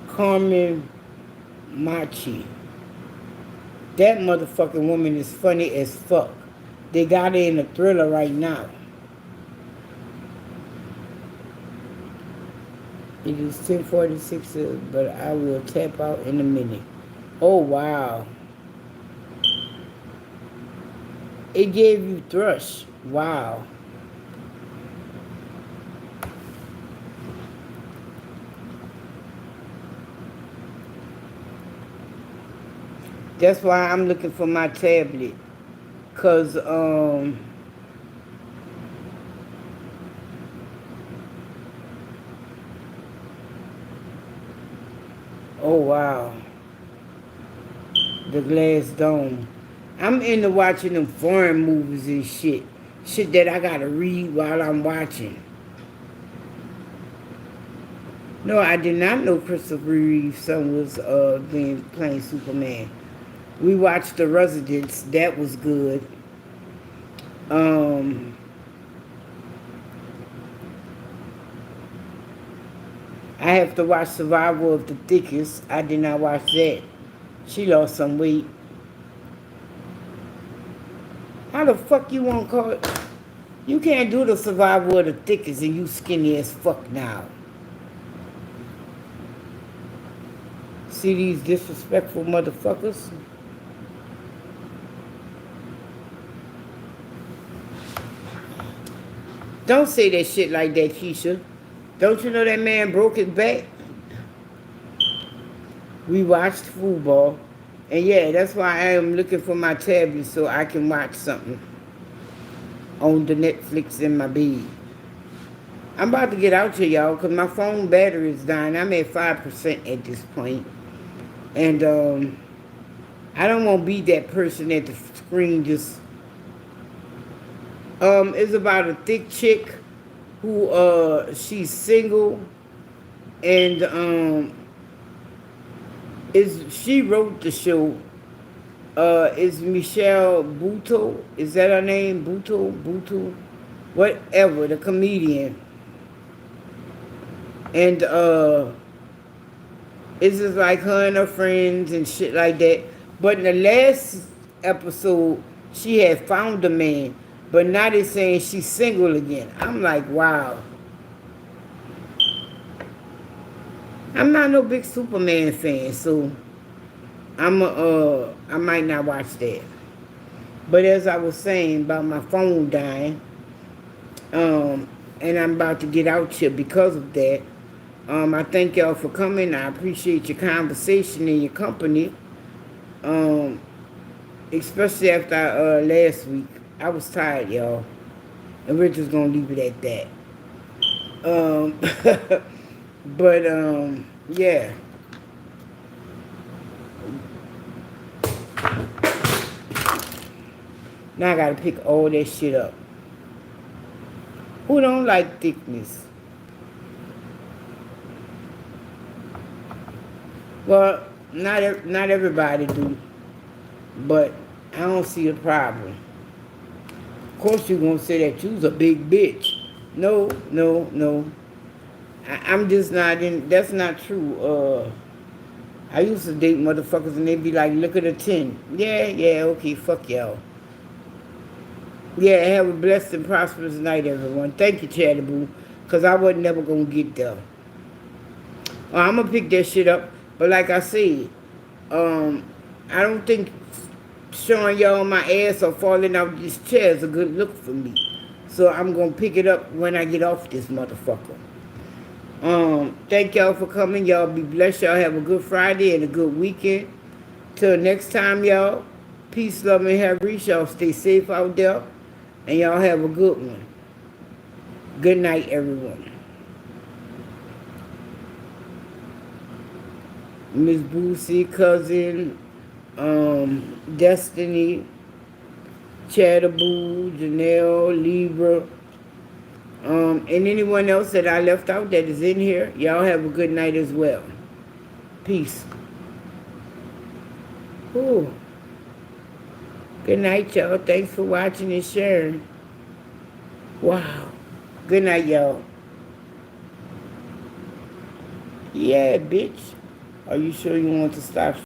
Carmen Machi. That motherfucking woman is funny as fuck. They got her in a thriller right now. It is 10:46, but I will tap out in a minute. Oh, wow. It gave you thrush. Wow. That's why I'm looking for my tablet. Cause oh wow, the Glass Dome. I'm into watching them foreign movies and shit. Shit that I gotta read while I'm watching. No, I did not know Christopher Reeve's son was playing Superman. We watched The Residence. That was good. I have to watch Survival of the Thickest. I did not watch that. She lost some weight. How the fuck you want to call it? You can't do the Survival of the Thickest and you skinny as fuck now. See these disrespectful motherfuckers? Don't say that shit like that, Keisha. Don't you know that man broke his back? We watched football. And yeah, that's why I am looking for my tablet so I can watch something on the Netflix in my bed. I'm about to get out here, y'all, because my phone battery is dying. I'm at 5% at this point. And I don't want to be that person at the screen just... it's about a thick chick who, she's single. And, she wrote the show. Is Michelle Buteau? Is that her name? Buteau? Whatever, the comedian. And it's just like her and her friends and shit like that. But in the last episode, she had found a man. But now they're saying she's single again. I'm like, wow. I'm not no big Superman fan, so I might not watch that. But as I was saying about my phone dying, and I'm about to get out here because of that. I thank y'all for coming. I appreciate your conversation and your company. Especially after last week. I was tired, y'all. And we're just gonna leave it at that. But yeah. Now I gotta pick all that shit up. Who don't like thickness? Well, not everybody do. But I don't see a problem. Of course you're gonna say that you's a big bitch. No. I'm just not in, that's not true. I used to date motherfuckers and they'd be like, look at a 10. Yeah, okay, fuck y'all. Yeah, have a blessed and prosperous night, everyone. Thank you, Chattaboo, because I wasn't never going to get there. I'm going to pick that shit up, but like I said, I don't think showing y'all my ass or falling off this chair is a good look for me. So I'm going to pick it up when I get off this motherfucker. Thank y'all for coming. Y'all be blessed. Y'all have a good Friday and a good weekend. Till next time, y'all. Peace, love, and hair reach. Y'all stay safe out there. And y'all have a good one. Good night, everyone. Miss Boosie, cousin, Destiny, Chattaboo, Janelle, Libra, and anyone else that I left out that is in here, y'all have a good night as well. Peace. Ooh. Good night, y'all. Thanks for watching and sharing. Wow. Good night, y'all. Yeah, bitch. Are you sure you want to stop?